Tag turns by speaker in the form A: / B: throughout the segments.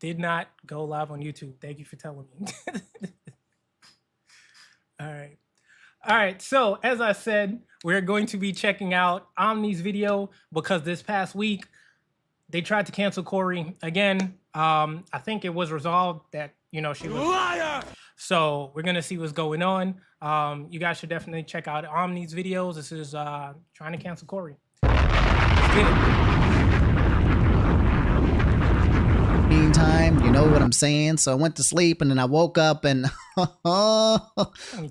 A: did not go live on YouTube. Thank you for telling me. All right. So as I said, we're going to be checking out Omni's video because this past week they tried to cancel Cory again. I think it was resolved that, you know, she was liar. So we're gonna see what's going on. You guys should definitely check out Omni's videos. This is trying to cancel Cory. Let's get it.
B: Meantime, you know what I'm saying? So I went to sleep and then I woke up and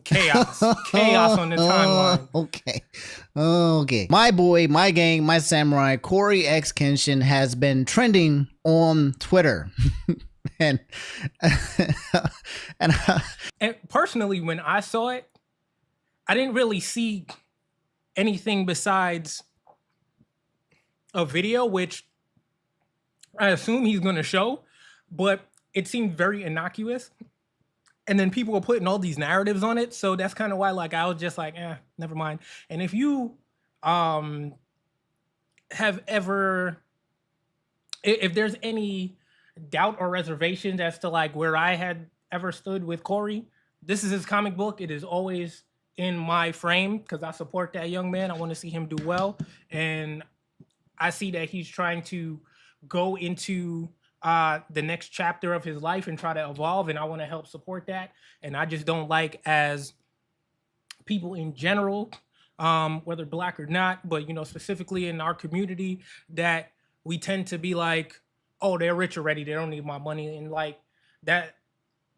A: chaos on the timeline.
B: Okay. My boy, my gang, my samurai, CoryxKenshin has been trending on Twitter. and
A: personally, when I saw it, I didn't really see anything besides a video, which I assume he's going to show, but it seemed very innocuous. And then people were putting all these narratives on it. So that's kind of why, like, I was just like, never mind. And if you have ever, if there's any doubt or reservations as to like where I had ever stood with Cory, this is his comic book. It is always in my frame because I support that young man. I want to see him do well. And I see that he's trying to go into the next chapter of his life and try to evolve, and I want to help support that. And I just don't like, as people in general, whether black or not, but you know, specifically in our community, that we tend to be like, oh, they're rich already, they don't need my money. And like that,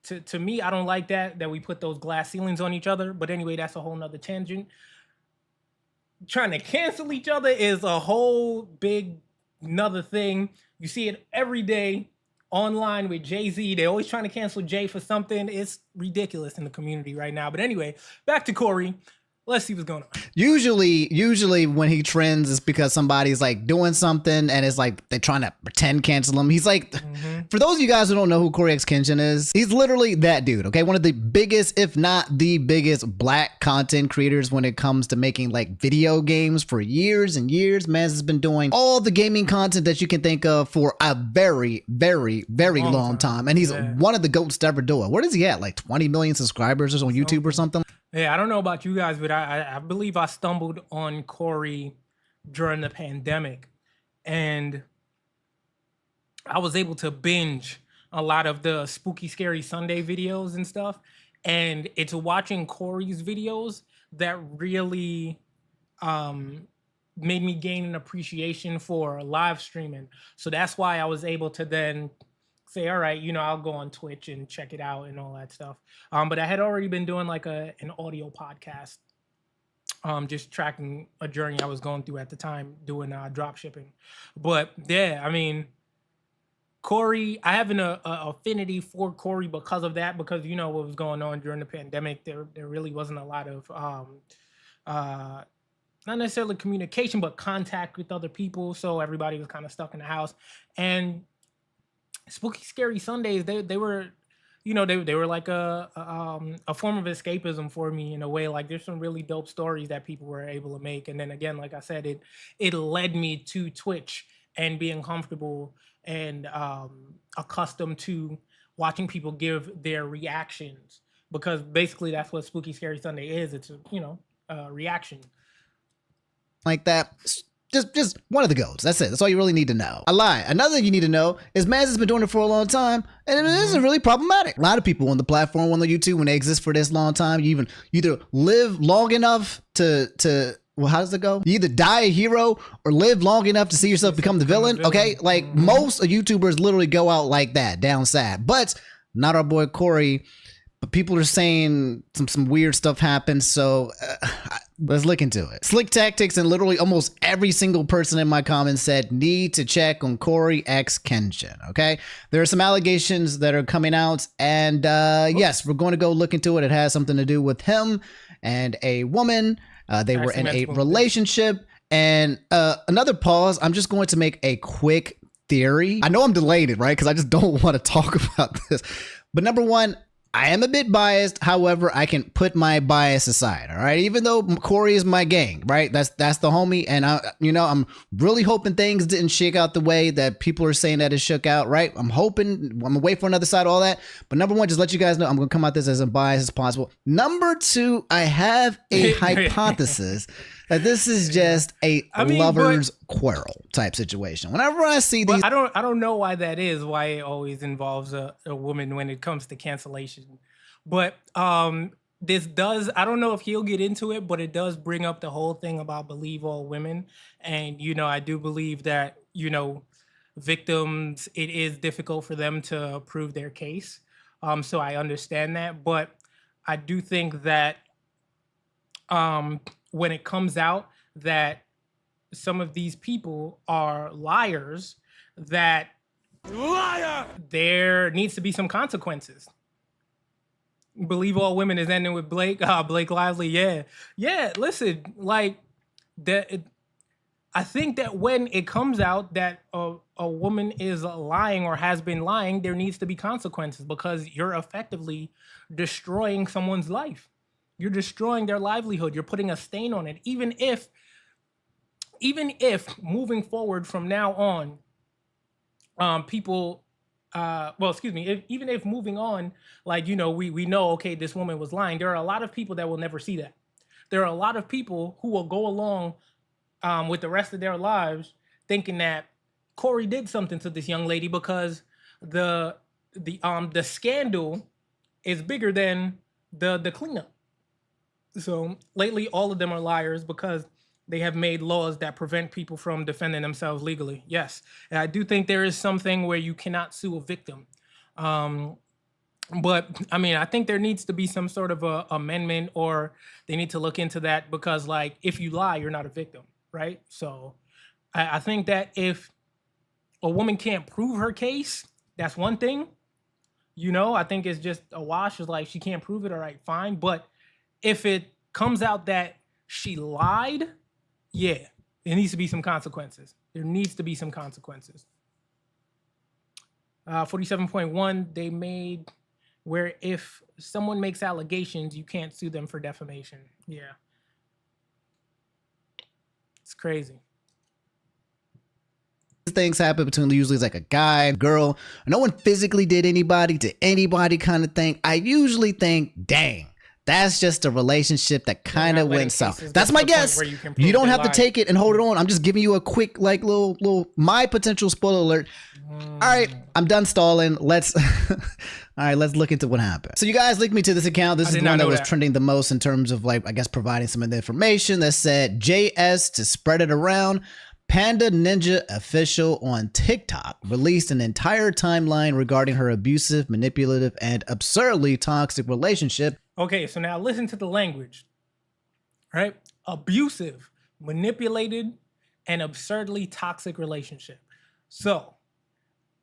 A: to me, I don't like that we put those glass ceilings on each other. But anyway, that's a whole nother tangent. Trying to cancel each other is a whole big another thing. You see it every day online with Jay-Z. They're always trying to cancel Jay for something. It's ridiculous in the community right now. But anyway, back to Cory. Let's see what's going on.
B: Usually when he trends, it's because somebody's like doing something and it's like they're trying to pretend cancel him. He's like, for those of you guys who don't know who CoryxKenshin is, he's literally that dude, okay? One of the biggest, if not the biggest, black content creators when it comes to making like video games for years and years. Man has been doing all the gaming content that you can think of for a very, very, very long time. And he's one of the GOATs to ever do it. What is he at? Like 20 million subscribers on YouTube or something?
A: Yeah, I don't know about you guys, but I believe I stumbled on Cory during the pandemic, and I was able to binge a lot of the Spooky Scary Sunday videos and stuff. And it's watching Cory's videos that really made me gain an appreciation for live streaming. So that's why I was able to then say, all right, you know, I'll go on Twitch and check it out and all that stuff. But I had already been doing like an audio podcast, just tracking a journey I was going through at the time doing drop shipping. But yeah, I mean, Cory, I have an affinity for Cory because of that, because you know what was going on during the pandemic. There really wasn't a lot of not necessarily communication, but contact with other people. So everybody was kind of stuck in the house. And Spooky Scary Sundays, they were, you know, they were like a form of escapism for me in a way. Like there's some really dope stories that people were able to make. And then again, like I said, it led me to Twitch and being comfortable and accustomed to watching people give their reactions, because basically that's what Spooky Scary Sunday is. It's a reaction.
B: Like that. Just one of the GOATs. That's it. That's all you really need to know. I lie. Another thing you need to know is Maz has been doing it for a long time, and it isn't really problematic. A lot of people on the platform, on the YouTube, when they exist for this long time, you either live long enough to well, how does it go? You either die a hero or live long enough to see yourself become the villain. Okay, like most YouTubers literally go out like that, down sad. But not our boy Cory. But people are saying some weird stuff happened, so let's look into it. Slick Tactics and literally almost every single person in my comments said need to check on CoryxKenshin, okay? There are some allegations that are coming out, and yes, we're going to go look into it. It has something to do with him and a woman. They were in a relationship. And another pause, I'm just going to make a quick theory. I know I'm delayed it, right? Because I just don't want to talk about this. But number one, I am a bit biased. However, I can put my bias aside. All right. Even though Corey is my gang, right? That's the homie. And I'm really hoping things didn't shake out the way that people are saying that it shook out, right? I'm gonna wait for another side, all that. But number one, just let you guys know, I'm going to come out this as unbiased as possible. Number two, I have a hypothesis that this is just a lovers quarrel type situation. Whenever I see these,
A: I don't know why that is. Why it always involves a woman when it comes to cancellation. But this does. I don't know if he'll get into it, but it does bring up the whole thing about believe all women. And I do believe that victims, it is difficult for them to prove their case. So I understand that, but I do think that when it comes out that some of these people are liars, that there needs to be some consequences. Believe all women is ending with Blake Lively. Yeah. Listen, like I think that when it comes out that a woman is lying or has been lying, there needs to be consequences, because you're effectively destroying someone's life. You're destroying their livelihood. You're putting a stain on it. Even if moving forward from now on, even if moving on, like, we know, okay, this woman was lying. There are a lot of people that will never see that. There are a lot of people who will go along with the rest of their lives thinking that Corey did something to this young lady, because the scandal is bigger than the cleanup. So lately, all of them are liars because they have made laws that prevent people from defending themselves legally. Yes, and I do think there is something where you cannot sue a victim. But I mean, I think there needs to be some sort of a amendment, or they need to look into that, because, like, if you lie, you're not a victim, right? So I think that if a woman can't prove her case, that's one thing. I think it's just a wash. Is like, she can't prove it, all right, fine. But if it comes out that she lied, yeah, there needs to be some consequences. There needs to be some consequences. 47.1, they made where if someone makes allegations, you can't sue them for defamation. Yeah. It's crazy.
B: Things happen between usually it's like a guy, girl. No one physically did anybody to anybody kind of thing. I usually think, dang, that's just a relationship that kind of went south. That's my guess. You don't have to take it and hold it on. I'm just giving you a quick, like, little my potential spoiler alert. All right, I'm done stalling. Let's look into what happened. So you guys linked me to this account. This is the one that was trending the most in terms of, like, I guess, providing some of the information that said JS to spread it around. Panda Ninja Official on TikTok released an entire timeline regarding her abusive, manipulative, and absurdly toxic relationship.
A: Okay, so now listen to the language, right? Abusive, manipulated, and absurdly toxic relationship. So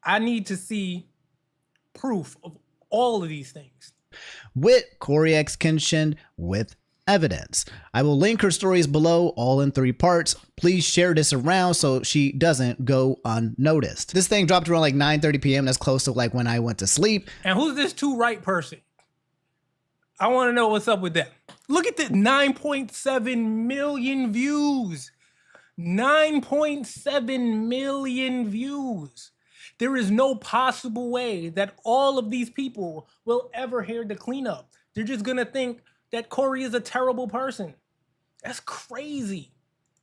A: I need to see proof of all of these things.
B: With CoryxKenshin with evidence. I will link her stories below, all in 3 parts. Please share this around so she doesn't go unnoticed. This thing dropped around like 9:30 p.m. That's close to like when I went to sleep.
A: And who's this To Right person? I want to know what's up with that. Look at this, 9.7 million views. 9.7 million views. There is no possible way that all of these people will ever hear the cleanup. They're just going to think that Corey is a terrible person. That's crazy.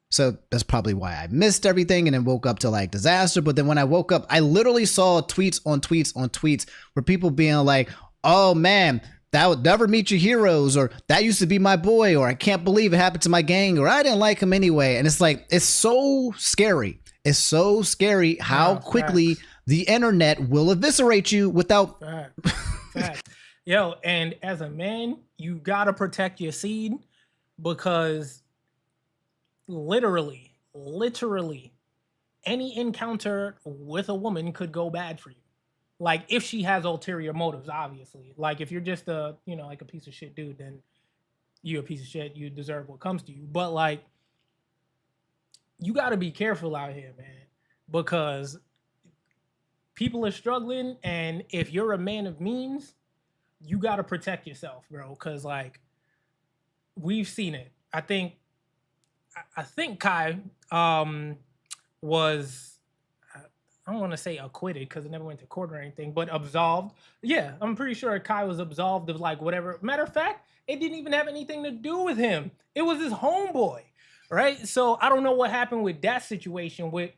B: So that's probably why I missed everything and then woke up to like disaster. But then when I woke up, I literally saw tweets on tweets on tweets where people being like, oh man, that would never meet your heroes, or that used to be my boy, or I can't believe it happened to my gang, or I didn't like him anyway. And it's like, it's so scary. It's so scary how quickly the internet will eviscerate you without.
A: Fact. Yo, and as a man, you gotta protect your seed, because literally, any encounter with a woman could go bad for you. Like, if she has ulterior motives, obviously. Like, if you're just like a piece of shit dude, then you're a piece of shit. You deserve what comes to you. But, like, you gotta be careful out here, man, because people are struggling, and if you're a man of means, you got to protect yourself, bro, because like we've seen it. I think Kai was, I don't want to say acquitted because it never went to court or anything, but absolved. Yeah, I'm pretty sure Kai was absolved of like whatever. Matter of fact, it didn't even have anything to do with him. It was his homeboy, right? So I don't know what happened with that situation with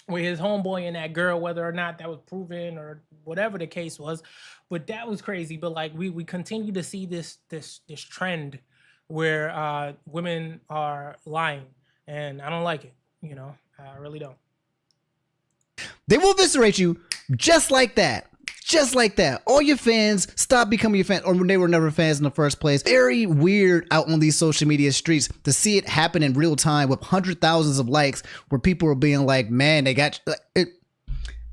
A: his homeboy and that girl, whether or not that was proven or whatever the case was, but that was crazy. But like we continue to see this trend where women are lying, and I don't like it. You know, I really don't.
B: They will eviscerate you just like that. Just like that. All your fans stop becoming your fans, or they were never fans in the first place. Very weird out on these social media streets to see it happen in real time with hundred thousands of likes where people are being like, man, they got it.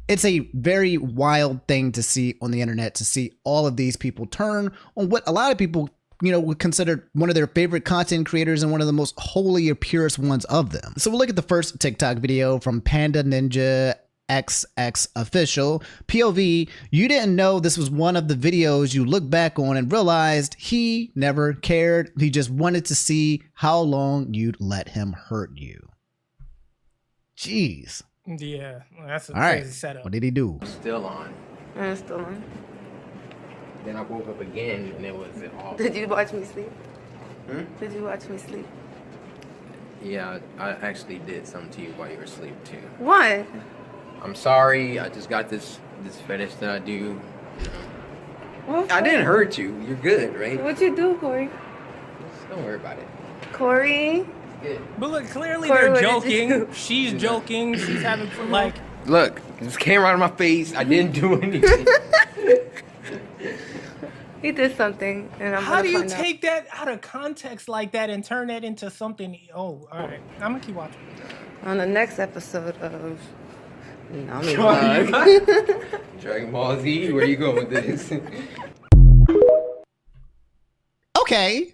B: It's a very wild thing to see on the internet, to see all of these people turn on what a lot of people, you know, would consider one of their favorite content creators and one of the most holy or purest ones of them. So we'll look at the first TikTok video from Panda Ninja XX Official. POV, you didn't know this was one of the videos you look back on and realized he never cared. He just wanted to see how long you'd let him hurt you. Jeez.
A: Yeah, that's a
B: All
A: crazy
B: right.
A: setup.
B: What did he do?
C: Still on.
D: I'm still on.
C: Then I woke up again and it was off.
D: Did you watch me sleep?
C: Hmm?
D: Did you watch me sleep?
C: Yeah, I actually did something to you while you were asleep too.
D: What?
C: I'm sorry. I just got this fetish that I do.
D: What
C: I didn't hurt you. You're good, right?
D: What'd you do, Corey?
C: Just don't worry about it.
D: Corey?
C: It's good.
A: But look, clearly
D: Corey,
A: they're
D: what did you
A: joking.
D: do?
A: She's joking. She's having like.
C: Look, this camera out of my face. I didn't do anything.
D: He did something, and I'm
A: How
D: gonna
A: do you
D: find out.
A: take that out of context like that and turn that into something? Oh, all right. I'm gonna keep watching.
D: On the next episode of Nami
C: Dragon
D: Vlog.
C: Dragon Ball Z, where you going with this?
B: Okay.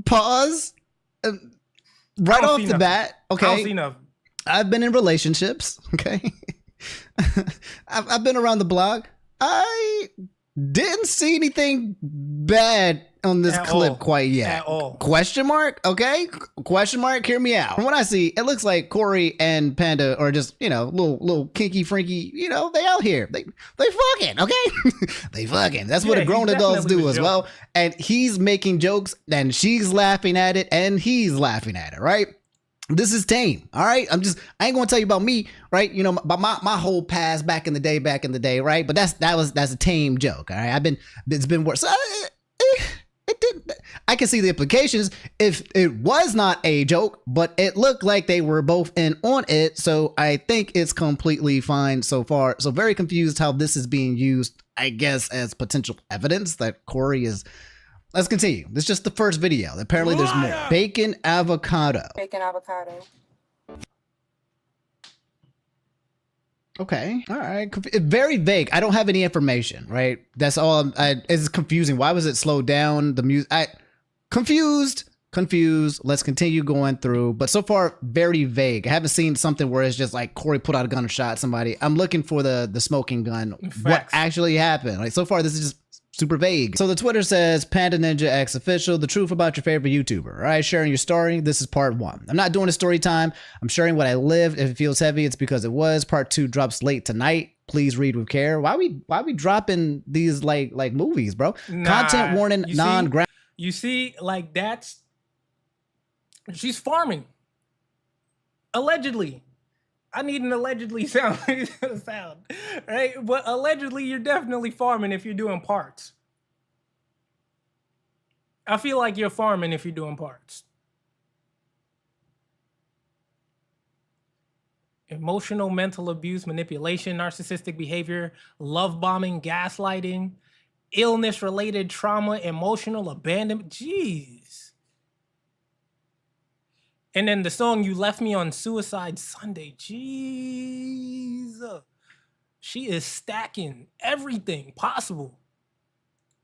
B: Pause. Right off the bat.
A: I don't see
B: Okay.
A: nothing.
B: I've been in relationships. Okay. I've been around the block. I didn't see anything bad on this
A: At
B: clip
A: all.
B: quite yet.
A: At all.
B: Question mark? Okay. Question mark. Hear me out. From what I see, it looks like Corey and Panda are just, you know, little kinky freaky, you know, they out here. They fucking, okay? They fucking. That's what
A: Yeah,
B: a grown
A: he
B: adults
A: definitely
B: do
A: was
B: as well. And he's making jokes and she's laughing at it and he's laughing at it, right? This is tame, all right? I ain't gonna tell you about me, right? You know, about my whole past back in the day, right? But that's a tame joke, all right? It's been worse. It didn't. I can see the implications if it was not a joke, but it looked like they were both in on it, so I think it's completely fine so far. So very confused how this is being used, I guess, as potential evidence that Corey is. Let's continue. This is just the first video. Apparently there's more. Bacon avocado.
D: Bacon avocado.
B: Okay. All right. Very vague. I don't have any information, right? That's all. It's confusing. Why was it slowed down? The music. Confused. Let's continue going through. But so far, very vague. I haven't seen something where it's just like Corey put out a gun and shot somebody. I'm looking for the smoking gun. What
A: Facts.
B: actually happened? Like so far, this is just super vague. So the Twitter says, Panda Ninja X Official, the truth about your favorite YouTuber. All right, sharing your story. This is part 1. I'm not doing a story time. I'm sharing what I lived. If it feels heavy, it's because it was. Part 2 drops late tonight. Please read with care. Why we dropping these like movies, bro?
A: Nah,
B: Content warning,
A: you see-
B: non-ground.
A: You see, like she's farming. Allegedly. I need an allegedly sound, right? But allegedly, you're definitely farming if you're doing parts. I feel like you're farming if you're doing parts. Emotional, mental abuse, manipulation, narcissistic behavior, love bombing, gaslighting, illness-related trauma, emotional abandonment. Jeez. And then the song You Left Me on Suicide Sunday. Jeez. She is stacking everything possible.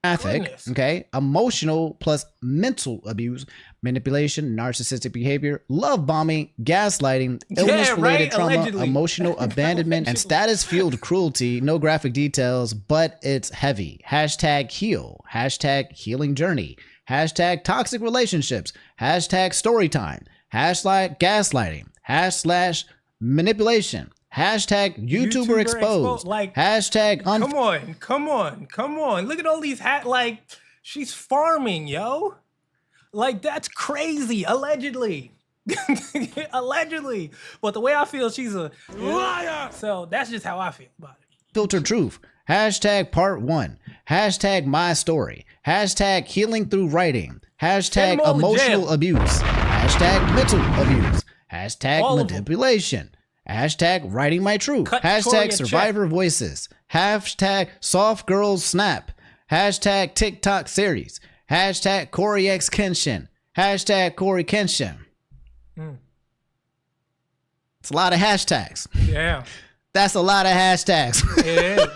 A: Goodness.
B: okay? Emotional plus mental abuse, manipulation, narcissistic behavior, love bombing, gaslighting, illness-related trauma,
A: Allegedly.
B: emotional abandonment, and
A: Allegedly.
B: status-fueled cruelty. No graphic details, but it's heavy. Hashtag heal. Hashtag healing journey. Hashtag toxic relationships. Hashtag story time. Hashtag gaslighting. Hashtag manipulation. Hashtag YouTuber exposed.
A: Like,
B: hashtag
A: come on. Look at all these like, she's farming, yo. Like, that's crazy. Allegedly. Allegedly. But the way I feel, she's a liar. So that's just how I feel about it.
B: Filter truth. Hashtag part 1. Hashtag my story. Hashtag healing through writing. Hashtag emotional abuse. Hashtag mental abuse. Hashtag
A: All of them.
B: manipulation. Hashtag writing my truth.
A: Cut
B: Hashtag
A: Tory a
B: survivor voices. Hashtag soft girls snap. Hashtag TikTok series. Hashtag CoryxKenshin. Hashtag CoryxKenshin. It's a lot of hashtags.
A: Yeah.
B: That's a lot of hashtags.
A: It is.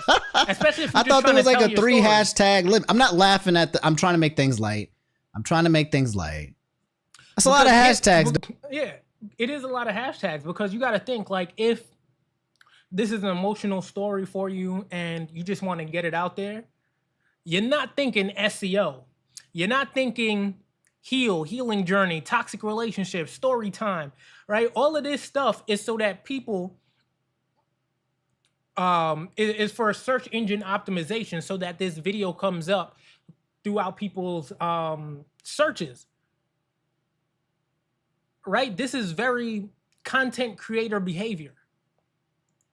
A: Especially if you're
B: I thought there was like a 3
A: story.
B: hashtag limit. I'm not laughing at I'm trying to make things light. That's a lot of hashtags.
A: Yeah, it is a lot of hashtags because you got to think, like, if this is an emotional story for you and you just want to get it out there, you're not thinking SEO. You're not thinking healing journey, toxic relationships, story time, right? All of this stuff is so that people is for search engine optimization, so that this video comes up throughout people's searches. Right? This is very content creator behavior.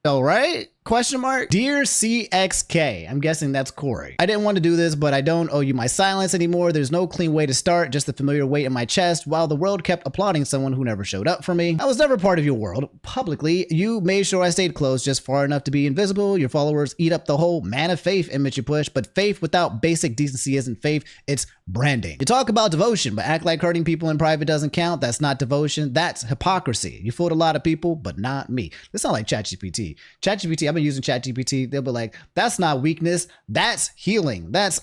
B: All right? Question mark. Dear CXK. I'm guessing that's Corey. I didn't want to do this, but I don't owe you my silence anymore. There's no clean way to start, just the familiar weight in my chest while the world kept applauding someone who never showed up for me. I was never part of your world. Publicly, you made sure I stayed close just far enough to be invisible. Your followers eat up the whole man of faith image you push, but faith without basic decency isn't faith, it's branding. You talk about devotion, but act like hurting people in private doesn't count. That's not devotion, that's hypocrisy. You fooled a lot of people, but not me. This sounds like ChatGPT. ChatGPT, I've been using ChatGPT. They'll be like, that's not weakness, that's healing. That's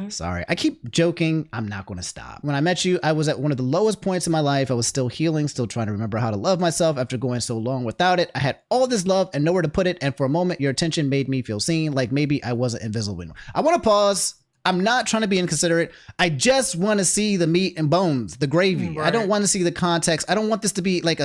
B: sorry. I keep joking. I'm not going to stop. When I met you, I was at one of the lowest points in my life. I was still healing, still trying to remember how to love myself after going so long without it. I had all this love and nowhere to put it. And for a moment, your attention made me feel seen, like maybe I wasn't invisible. I want to pause. I'm not trying to be inconsiderate. I just want to see the meat and bones, the gravy.
A: Right.
B: I don't want to see the context. I don't want this to be like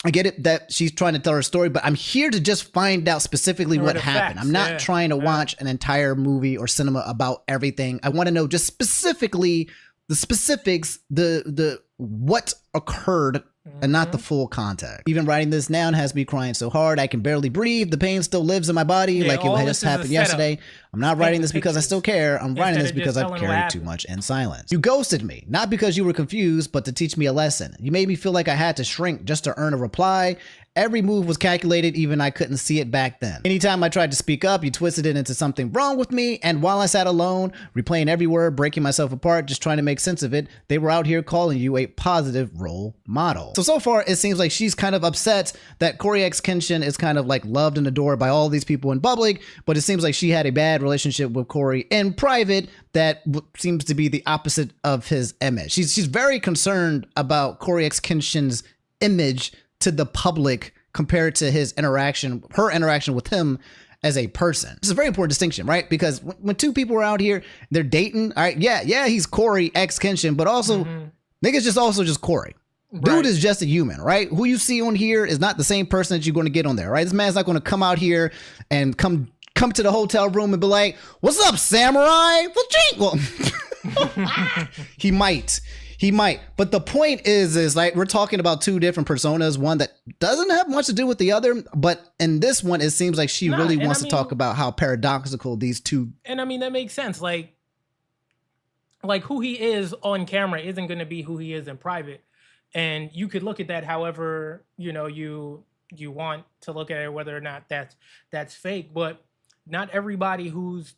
B: I get it that she's trying to tell her story, but I'm here to just find out specifically what happened. I'm not trying to watch an entire movie or cinema about everything. I want to know just specifically the specifics, the what occurred, and not the full context. Even writing this down has me crying so hard I can barely breathe. The pain still lives in my body like it just happened yesterday. I'm not writing this because I still care. I'm writing this because I've carried too much in silence. You ghosted me, not because you were confused, but to teach me a lesson. You made me feel like I had to shrink just to earn a reply. Every move was calculated, even I couldn't see it back then. Anytime I tried to speak up, you twisted it into something wrong with me, and while I sat alone, replaying every word, breaking myself apart, just trying to make sense of it, they were out here calling you a positive role model. So far, it seems like she's kind of upset that CoryxKenshin is kind of like loved and adored by all these people in public, but it seems like she had a bad relationship with Cory in private that seems to be the opposite of his image. She's very concerned about CoryxKenshin's image to the public compared to her interaction with him as a person. It's a very important distinction, right? Because when two people are out here, they're dating, all right, yeah, he's CoryxKenshin, but also nigga's just Cory. Dude is just a human, right? Who you see on here is not the same person that you're going to get on there, right? This man's not going to come out here and come to the hotel room and be like, "What's up, samurai?" Well, he might, but the point is like we're talking about two different personas, one that doesn't have much to do with the other, but in this one it seems like she really wants to talk about how paradoxical these two. And I mean that makes sense. Like who he is on camera isn't going to be who he is in private, and you could look at that however you want to look at it, whether or not that's fake. But not everybody who's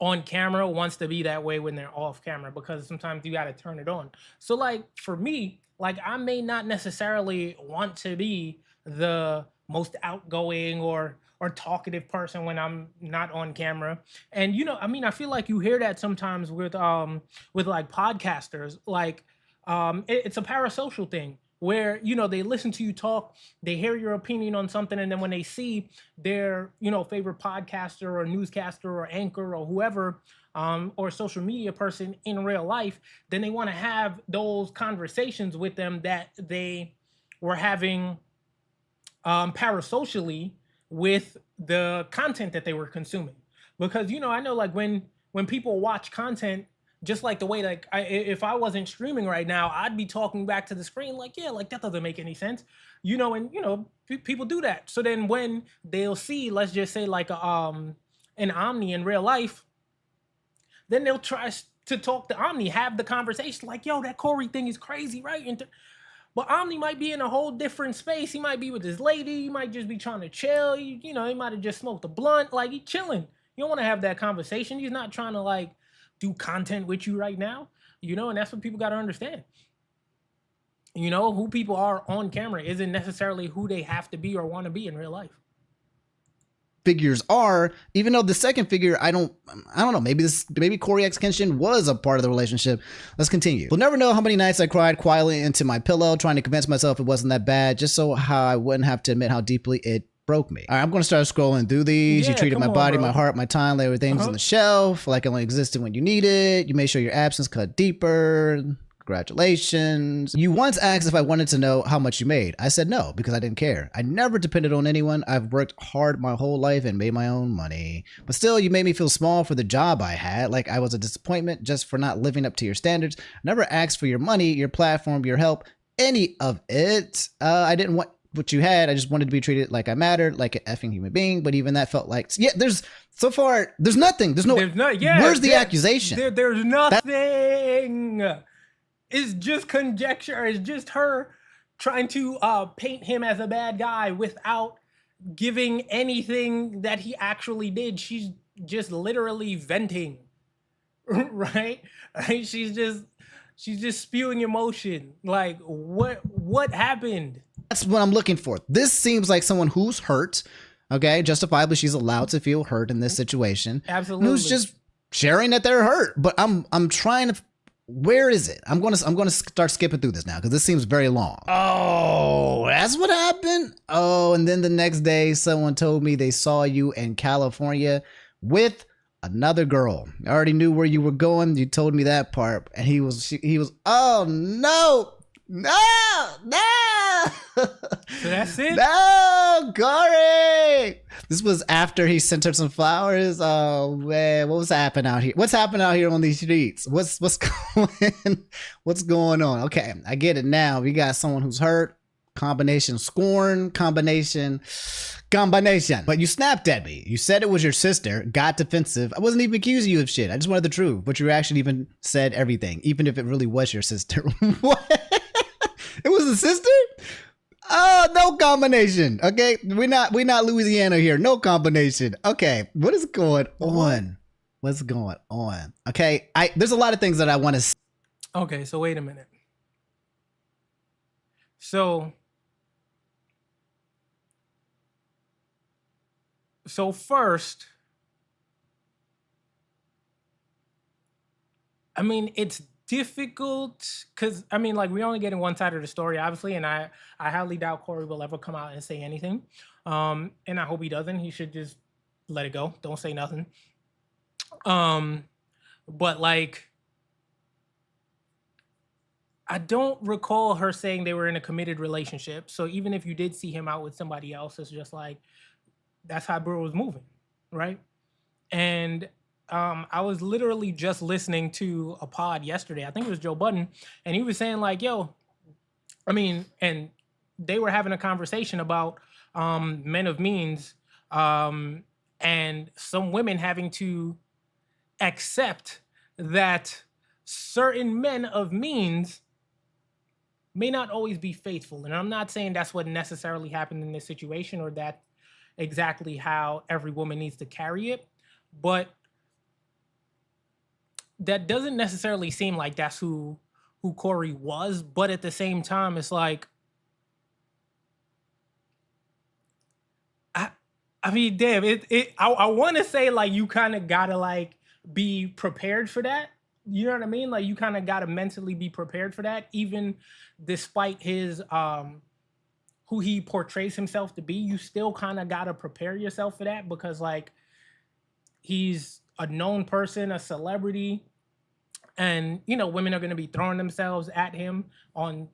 B: on camera wants to be that way when they're off camera, because sometimes you got to turn it on. So like for me, like I may not necessarily want to be the
A: most outgoing or talkative person when I'm not on camera. And I mean, I feel like you hear that sometimes with like podcasters, like it's a parasocial thing where they listen to you talk, they hear your opinion on something, and then when they see their favorite podcaster or newscaster or anchor or whoever or social media person in real life, then they want to have those conversations with them that they were having parasocially with the content that they were consuming. Because I know, like, when people watch content, just like the way, like, if I wasn't streaming right now, I'd be talking back to the screen like, yeah, like that doesn't make any sense, and people do that. So then when they'll see, let's just say, like an Omni in real life, then they'll try to talk to Omni, have the conversation like, yo, that Corey thing is crazy, right? But Omni might be in a whole different space. He might be with his lady. He might just be trying to chill. He might have just smoked a blunt. Like, he's chilling. You don't want to have that conversation. He's not trying to, like, do content with you right now. And that's what people got to understand. Who people are on camera isn't necessarily who they have to be or want to be in real life.
B: Figures are, even though the second figure, I don't know, maybe CoryxKenshin was a part of the relationship. Let's continue. We'll never know how many nights I cried quietly into my pillow trying to convince myself it wasn't that bad, just so how I wouldn't have to admit how deeply it broke me. All right, I'm going to start scrolling through these. You treated my body, my heart, my time, laid everything on the shelf like it only existed when you need it. You made sure your absence cut deeper. Congratulations. You once asked if I wanted to know how much you made. I said no, because I didn't care. I never depended on anyone. I've worked hard my whole life and made my own money. But still, you made me feel small for the job I had, like I was a disappointment just for not living up to your standards. I never asked for your money, your platform, your help, any of it. I didn't want what you had. I just wanted to be treated like I mattered, like an effing human being. But even that felt like, there's nothing. There's where's the accusation?
A: There's nothing. It's just conjecture. It's just her trying to paint him as a bad guy without giving anything that he actually did. She's just literally venting, right? She's just spewing emotion. Like, what happened?
B: That's what I'm looking for. This seems like someone who's hurt. Okay, justifiably, she's allowed to feel hurt in this situation.
A: Absolutely,
B: who's just sharing that they're hurt. But I'm trying to. Where is it? I'm gonna start skipping through this now because this seems very long. Oh, that's what happened. Oh, and then the next day, someone told me they saw you in California with another girl. I already knew where you were going. You told me that part, and he was. Oh no.
A: So that's it?
B: No, Corey. This was after he sent her some flowers. Oh man, what's happening out here? What's happening out here on these streets? What's going on? Okay, I get it now. We got someone who's hurt. Combination scorn. Combination. But you snapped at me. You said it was your sister. Got defensive. I wasn't even accusing you of shit. I just wanted the truth. But your reaction even said everything, even if it really was your sister. What? It was a sister? Oh, no combination. Okay, we're not Louisiana here. No combination. Okay, what is going on? What's going on? Okay, there's a lot of things that I want to say.
A: Okay, so wait a minute. So first, I mean, it's difficult because like, we're only getting one side of the story, obviously, and I highly doubt Corey will ever come out and say anything. And I hope he doesn't. He should just let it go. Don't say nothing. But like, I don't recall her saying they were in a committed relationship. So even if you did see him out with somebody else, it's just like, that's how bro was moving, right? And I was literally just listening to a pod yesterday. I think it was Joe Budden, and he was saying like, yo, and they were having a conversation about men of means and some women having to accept that certain men of means may not always be faithful. And I'm not saying that's what necessarily happened in this situation or that exactly how every woman needs to carry it, but that doesn't necessarily seem like that's who Corey was. But at the same time, it's like, I mean, damn, I want to say like you kind of gotta like be prepared for that. You know what I mean? Like you kind of gotta mentally be prepared for that, even despite his who he portrays himself to be. You still kind of gotta prepare yourself for that because like he's a known person, a celebrity, and you know women are gonna be throwing themselves at him on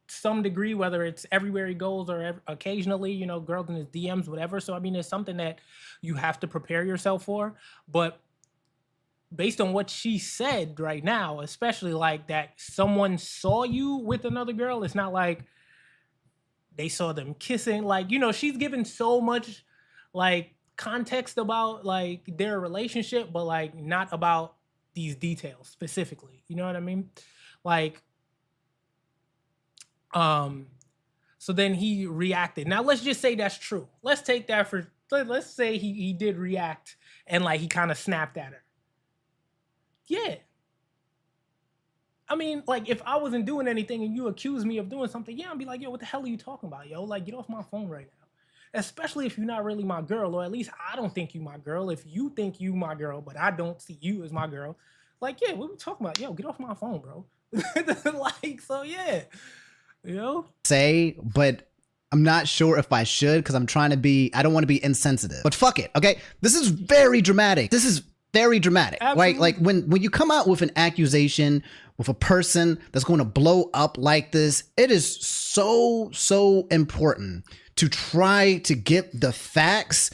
A: some degree, whether it's everywhere he goes or occasionally, you know, girls in his DMs, whatever. So I mean, it's something that you have to prepare yourself for. But based on what she said right now, especially like that someone saw you with another girl, it's not like they saw them kissing. Like, you know, she's given so much like context about like their relationship, but like not about these details specifically. You know what I mean? Like, so then he reacted. Now let's just say that's true. Let's take that for, let's say he did react and like he kind of snapped at her. Yeah. I mean, like if I wasn't doing anything and you accuse me of doing something, yeah, I'd be like, yo, what the hell are you talking about, yo? Like, get off my phone right now. Especially if you're not really my girl, or at least I don't think you my girl. If you think you my girl, but I don't see you as my girl, like, yeah, what are we talking about? Yo, get off my phone, bro. Like, so yeah. You know?
B: Say, but I'm not sure if I should because I'm trying to be, I don't want to be insensitive. But fuck it, okay? This is very dramatic. This is very dramatic, right? Like when you come out with an accusation with a person that's going to blow up like this, it is so important to try to get the facts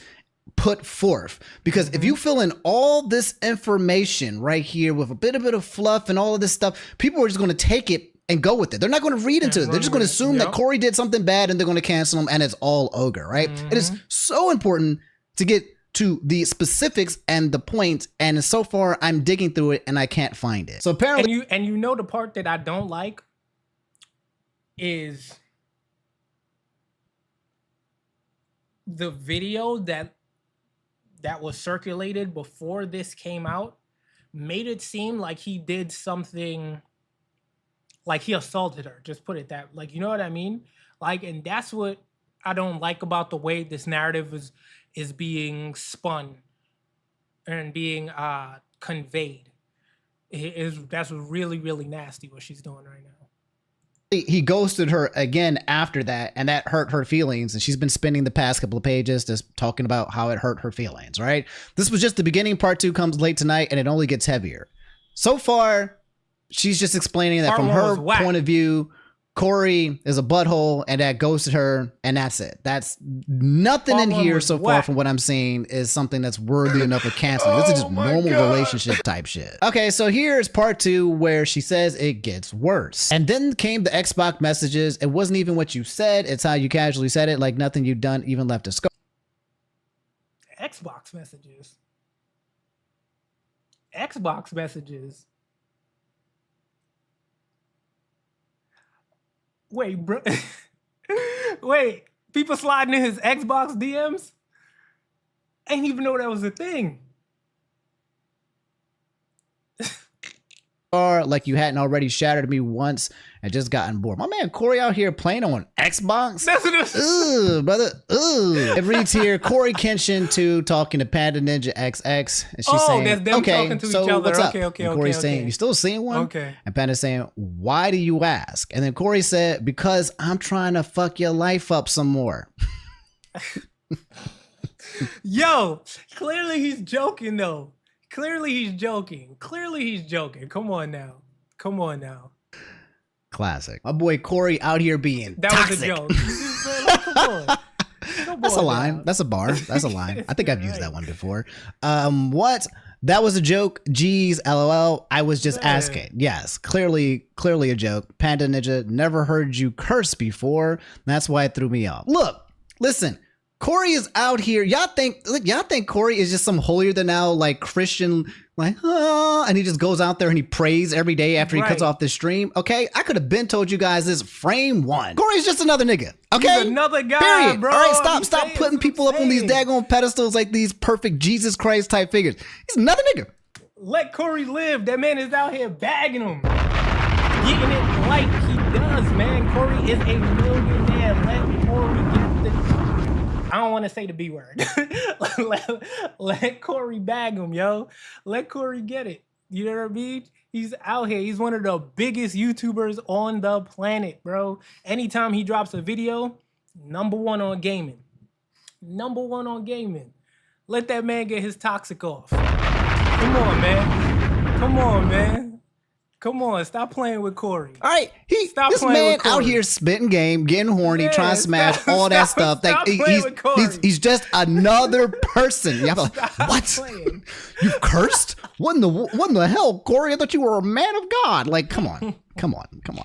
B: put forth, because if you fill in all this information right here with a bit of fluff and all of this stuff, people are just going to take it and go with it. They're not going to read into it. They're just going to assume that Cory did something bad and they're going to cancel him and it's all ogre, right? It is so important to get to the specifics and the point, and so far I'm digging through it and I can't find it. So apparently,
A: and you know the part that I don't like is the video that was circulated before this came out made it seem like he did something, like he assaulted her. Just put it that, like, you know what I mean? Like, and that's what I don't like about the way this narrative is being spun and being conveyed. That's really nasty what she's doing right now.
B: He ghosted her again after that, and that hurt her feelings, and she's been spending the past couple of pages just talking about how it hurt her feelings, right? This was just the beginning. Part 2 comes late tonight, and it only gets heavier. So far, she's just explaining that from her point of view, Cory is a butthole and that ghosted her, and that's it. That's nothing in here so far from what I'm seeing is something that's worthy enough of canceling. This is just normal relationship type shit. Okay, so here's part 2 where she says it gets worse. And then came the Xbox messages. It wasn't even what you said. It's how you casually said it, like nothing you've done even left a scar.
A: Xbox messages. Xbox messages. Wait, bro. Wait, people sliding in his Xbox DMs? I didn't even know that was a thing.
B: Or like you hadn't already shattered me once and just gotten bored. My man Cory out here playing on Xbox.
A: That's what it
B: Ugh, brother. Ugh. It reads here, CoryxKenshin 2 talking to Panda Ninja XX. And she's saying,
A: that's them
B: okay,
A: talking to
B: so
A: each other.
B: what's up?
A: Okay,
B: and Cory's saying, you still seeing one?
A: Okay.
B: And Panda's saying, why do you ask? And then Cory said, because I'm trying to fuck your life up some more.
A: Yo, clearly he's joking though. Clearly he's joking. Come on now.
B: Classic. My boy Cory out here being
A: that
B: toxic.
A: Was a joke. Come on.
B: That's a line.
A: Now.
B: That's a bar. That's a line. I think I've used that one before. What? That was a joke. Geez, LOL. I was just asking. Yes, clearly a joke. Panda Ninja, never heard you curse before. That's why it threw me off. Look, listen. Cory is out here. Y'all think Cory is just some holier than thou like Christian, like, and he just goes out there and he prays every day after he cuts off this stream. Okay, I could have been told you guys this frame 1. Cory's just another nigga. Okay,
A: he's another guy,
B: period.
A: bro.
B: All right, stop putting people up on these daggone pedestals like these perfect Jesus Christ type figures. He's another nigga.
A: Let Cory live. That man is out here bagging him, getting it like he does, man. Cory is a millionaire. Let Cory get the. I don't want to say the B word. let Corey bag him, yo. Let Corey get it. You know what I mean? He's out here. He's one of the biggest YouTubers on the planet, bro. Anytime he drops a video, #1 on gaming. #1 on gaming. Let that man get his toxic off. Come on, man. Come on, man. Come on, stop playing with Corey.
B: All right, this man out here spitting game, getting horny, trying to smash all that stuff. Like he's just another person. You have what? You cursed? What in the hell, Corey? I thought you were a man of God. Like, come on.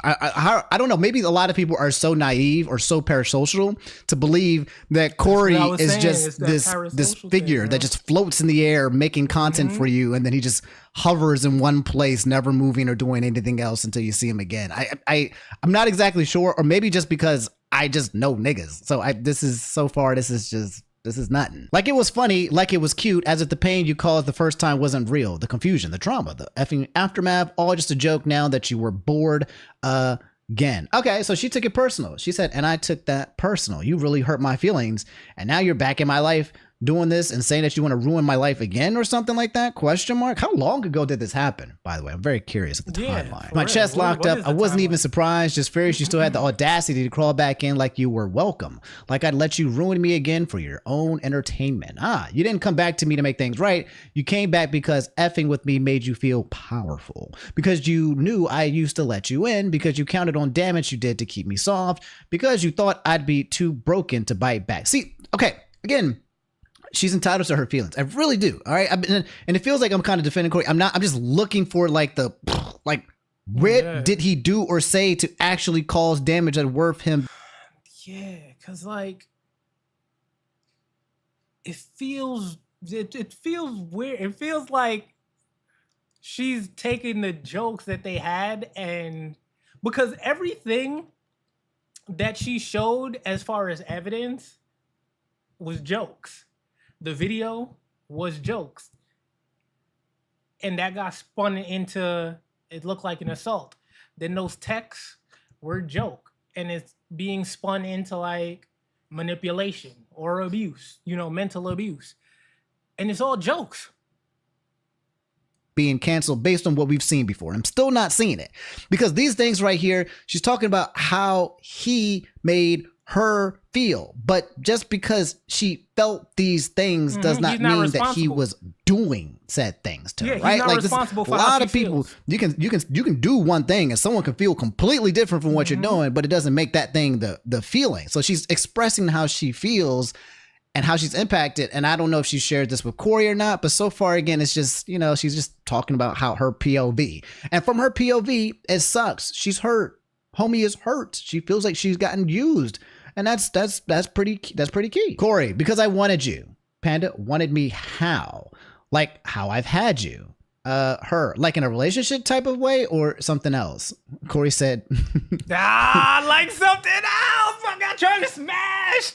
B: I don't know. Maybe a lot of people are so naive or so parasocial to believe that Corey is just this figure that just floats in the air making content for you, and then he just hovers in one place, never moving or doing anything else until you see him again. I'm not exactly sure, or maybe just because I just know niggas. So this is nothing. Like, it was funny, like it was cute, as if the pain you caused the first time wasn't real. The confusion, the trauma, the effing aftermath, all just a joke now that you were bored again. Okay, so she took it personal. She said, and I took that personal. You really hurt my feelings, and now you're back in my life doing this and saying that you want to ruin my life again or something like that? Question mark. How long ago did this happen, by the way? I'm very curious at the timeline. My chest locked up. I wasn't even surprised. Just furious you still had the audacity to crawl back in like you were welcome. Like I'd let you ruin me again for your own entertainment. You didn't come back to me to make things right. You came back because effing with me made you feel powerful. Because you knew I used to let you in. Because you counted on damage you did to keep me soft. Because you thought I'd be too broken to bite back. See, okay, again, she's entitled to her feelings. I really do. All right. And it feels like I'm kind of defending Corey. I'm just looking for what did he do or say to actually cause damage that worth him?
A: Yeah. Cause like, it feels weird. It feels like she's taking the jokes that they had, and because everything that she showed as far as evidence was jokes. The video was jokes. And that got spun into, it looked like an assault. Then those texts were a joke. And it's being spun into like manipulation or abuse, mental abuse. And it's all jokes.
B: Being canceled based on what we've seen before. I'm still not seeing it. Because these things right here, she's talking about how he made her feel, but just because she felt these things does not mean that he was doing said things to her, right? Like a lot of people, you can do one thing and someone can feel completely different from what you're doing, but it doesn't make that thing the feeling. So she's expressing how she feels and how she's impacted. And I don't know if she shared this with Corey or not, but so far, again, it's just, she's just talking about how her POV, and from her POV, it sucks. She's hurt. Homie is hurt. She feels like she's gotten used. And that's pretty key. Corey, because I wanted you. Panda wanted me how? Like how I've had you. Her, like in a relationship type of way or something else? Corey said,
A: like something else. I'm not trying to smash.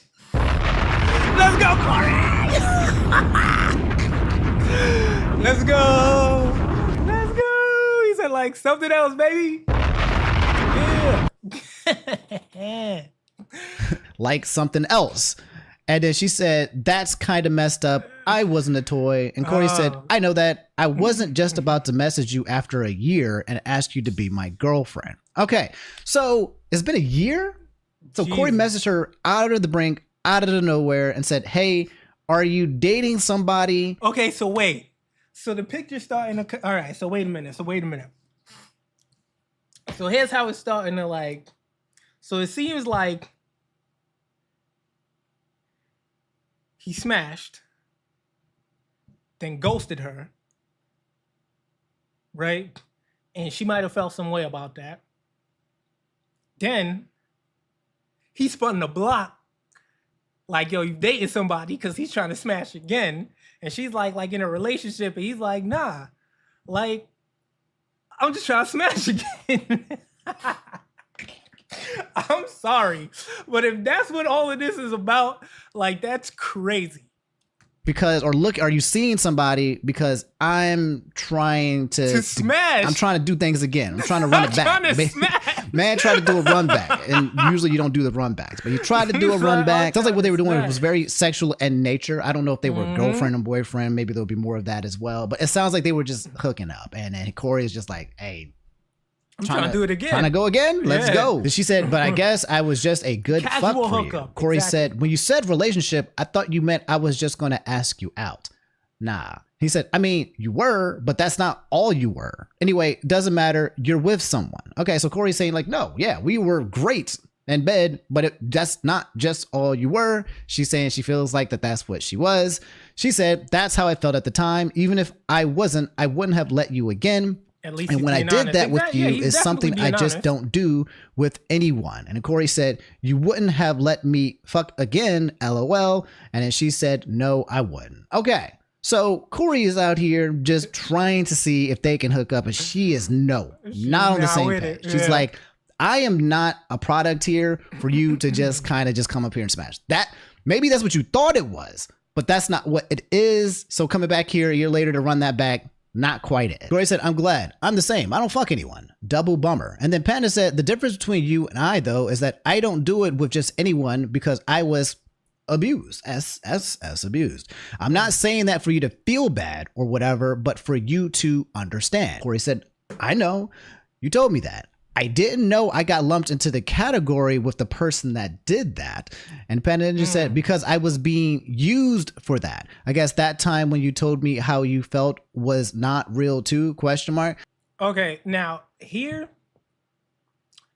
A: Let's go, Corey. Let's go. Let's go. He said like something else, baby. Yeah.
B: Like something else. And then she said, that's kind of messed up. I wasn't a toy. And Corey said, I know that. I wasn't just about to message you after a year and ask you to be my girlfriend. Okay, so it's been a year. So Jesus. Corey messaged her out of the brink, out of the nowhere, and said, hey, are you dating somebody?
A: Okay, so wait. So the picture's starting to... All right, so wait a minute. So here's how it's starting to like... So it seems like he smashed, then ghosted her, right? And she might have felt some way about that. Then he spun the block, like, yo, you dating somebody because he's trying to smash again. And she's like in a relationship, and he's like, nah, like, I'm just trying to smash again. I'm sorry, but if that's what all of this is about, like, that's crazy.
B: Because, or look, are you seeing somebody because I'm trying to
A: smash?
B: I'm trying to do things again. I'm trying to run it back. Man tried to do a run back, and usually you don't do the run backs, but he tried to do a run back. Sounds like what they were doing was very sexual in nature. I don't know if they were girlfriend and boyfriend. Maybe there'll be more of that as well. But it sounds like they were just hooking up, and then Corey is just like, "Hey,
A: I'm trying to do it again.
B: Trying to go again? Let's go." And she said, "But I guess I was just a good fuck for you." Corey said, "When you said relationship, I thought you meant I was just going to ask you out." Nah. He said, "I mean, you were, but that's not all you were. Anyway, doesn't matter. You're with someone." Okay, so Corey's saying like, no, yeah, we were great in bed, but that's not just all you were. She's saying she feels like that's what she was. She said, "That's how I felt at the time. Even if I wasn't, I wouldn't have let you again.
A: At least
B: and when I did that with you is something I just
A: honest.
B: don't do with anyone." And Corey said, "You wouldn't have let me fuck again, LOL." And then she said, "No, I wouldn't." Okay. So Corey is out here just trying to see if they can hook up, and she is not on the same page. She's like, "I am not a product here for you to just kind of just come up here and smash that. Maybe that's what you thought it was, but that's not what it is. So coming back here a year later to run that back, not quite it." Corey said, "I'm glad. I'm the same. I don't fuck anyone. Double bummer." And then Panda said, "The difference between you and I, though, is that I don't do it with just anyone because I was abused, as abused. I'm not saying that for you to feel bad or whatever, but for you to understand." Corey said, "I know. You told me that. I didn't know I got lumped into the category with the person that did that." And Panda Ninja said, "Because I was being used for that. I guess that time when you told me how you felt was not real too, question mark."
A: Okay, now here,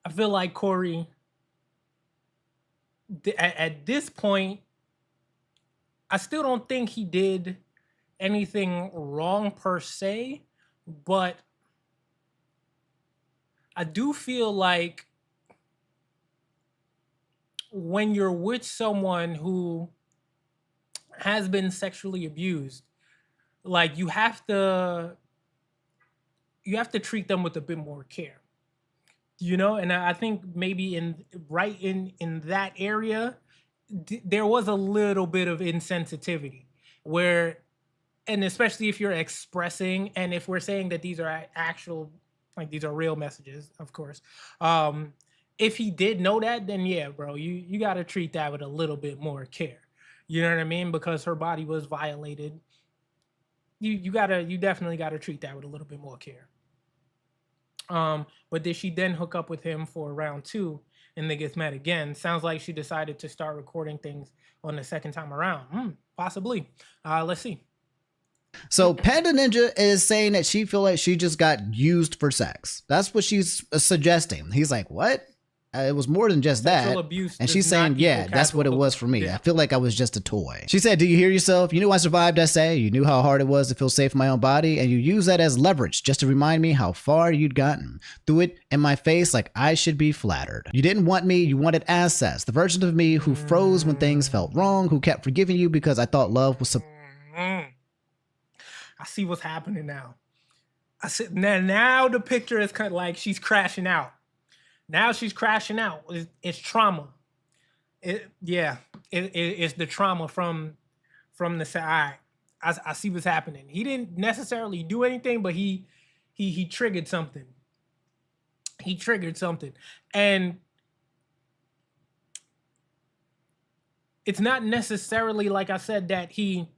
A: I feel like Corey, at this point, I still don't think he did anything wrong per se, but I do feel like when you're with someone who has been sexually abused, like you have to treat them with a bit more care, you know. And I think maybe in that area, there was a little bit of insensitivity where, and especially if you're expressing, and if we're saying that these are actual, like these are real messages, of course. If he did know that, then yeah, bro, you got to treat that with a little bit more care. You know what I mean? Because her body was violated. You definitely got to treat that with a little bit more care. But did she then hook up with him for round 2 and they get met again? Sounds like she decided to start recording things on the second time around. Possibly. Let's see.
B: So Panda Ninja is saying that she feel like she just got used for sex. That's what she's suggesting. He's like, "What? It was more than just
A: Sexual
B: that."
A: abuse
B: And
A: does
B: she's
A: not
B: saying, "Yeah,
A: equal
B: that's what it
A: casual
B: was for me.
A: hookup."
B: I feel like I was just a toy." She said, "Do you hear yourself? You knew I survived SA. You knew how hard it was to feel safe in my own body, and you used that as leverage just to remind me how far you'd gotten. Threw it in my face like I should be flattered. You didn't want me, you wanted assets. The version of me who froze when things felt wrong, who kept forgiving you because I thought love was
A: I see what's happening now. I said now the picture is kind of like she's crashing out. Now she's crashing out. It's trauma. It's the trauma from the side. I see what's happening. He didn't necessarily do anything, but he triggered something. He triggered something, and it's not necessarily, like I said, that he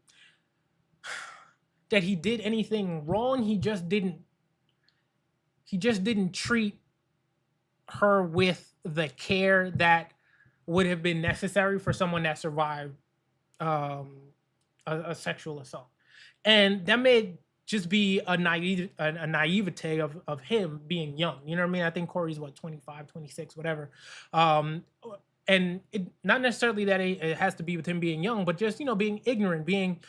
A: did anything wrong. He just didn't treat her with the care that would have been necessary for someone that survived a sexual assault. And that may just be a naivete of him being young. You know what I mean? I think Corey's 25, 26, whatever. And it, not necessarily that it has to be with him being young, but just, being ignorant, being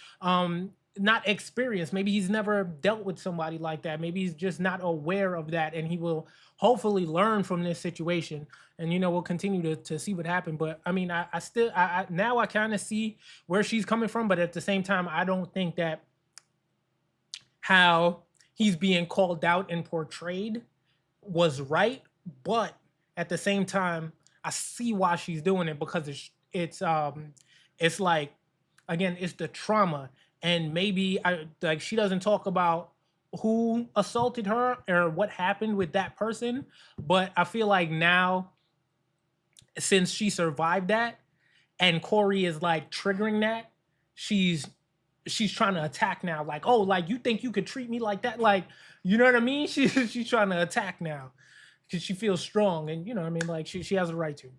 A: not experienced. Maybe he's never dealt with somebody like that. Maybe he's just not aware of that, and he will hopefully learn from this situation. And we'll continue to see what happened. But I mean, I still now I kind of see where she's coming from, but at the same time, I don't think that how he's being called out and portrayed was right. But at the same time, I see why she's doing it, because it's like, again, it's the trauma. And maybe she doesn't talk about who assaulted her or what happened with that person, but I feel like now, since she survived that and Corey is like triggering that, she's trying to attack now. Like, oh, like you think you could treat me like that? Like, you know what I mean? She's trying to attack now because she feels strong, and you know what I mean. Like she has a right to.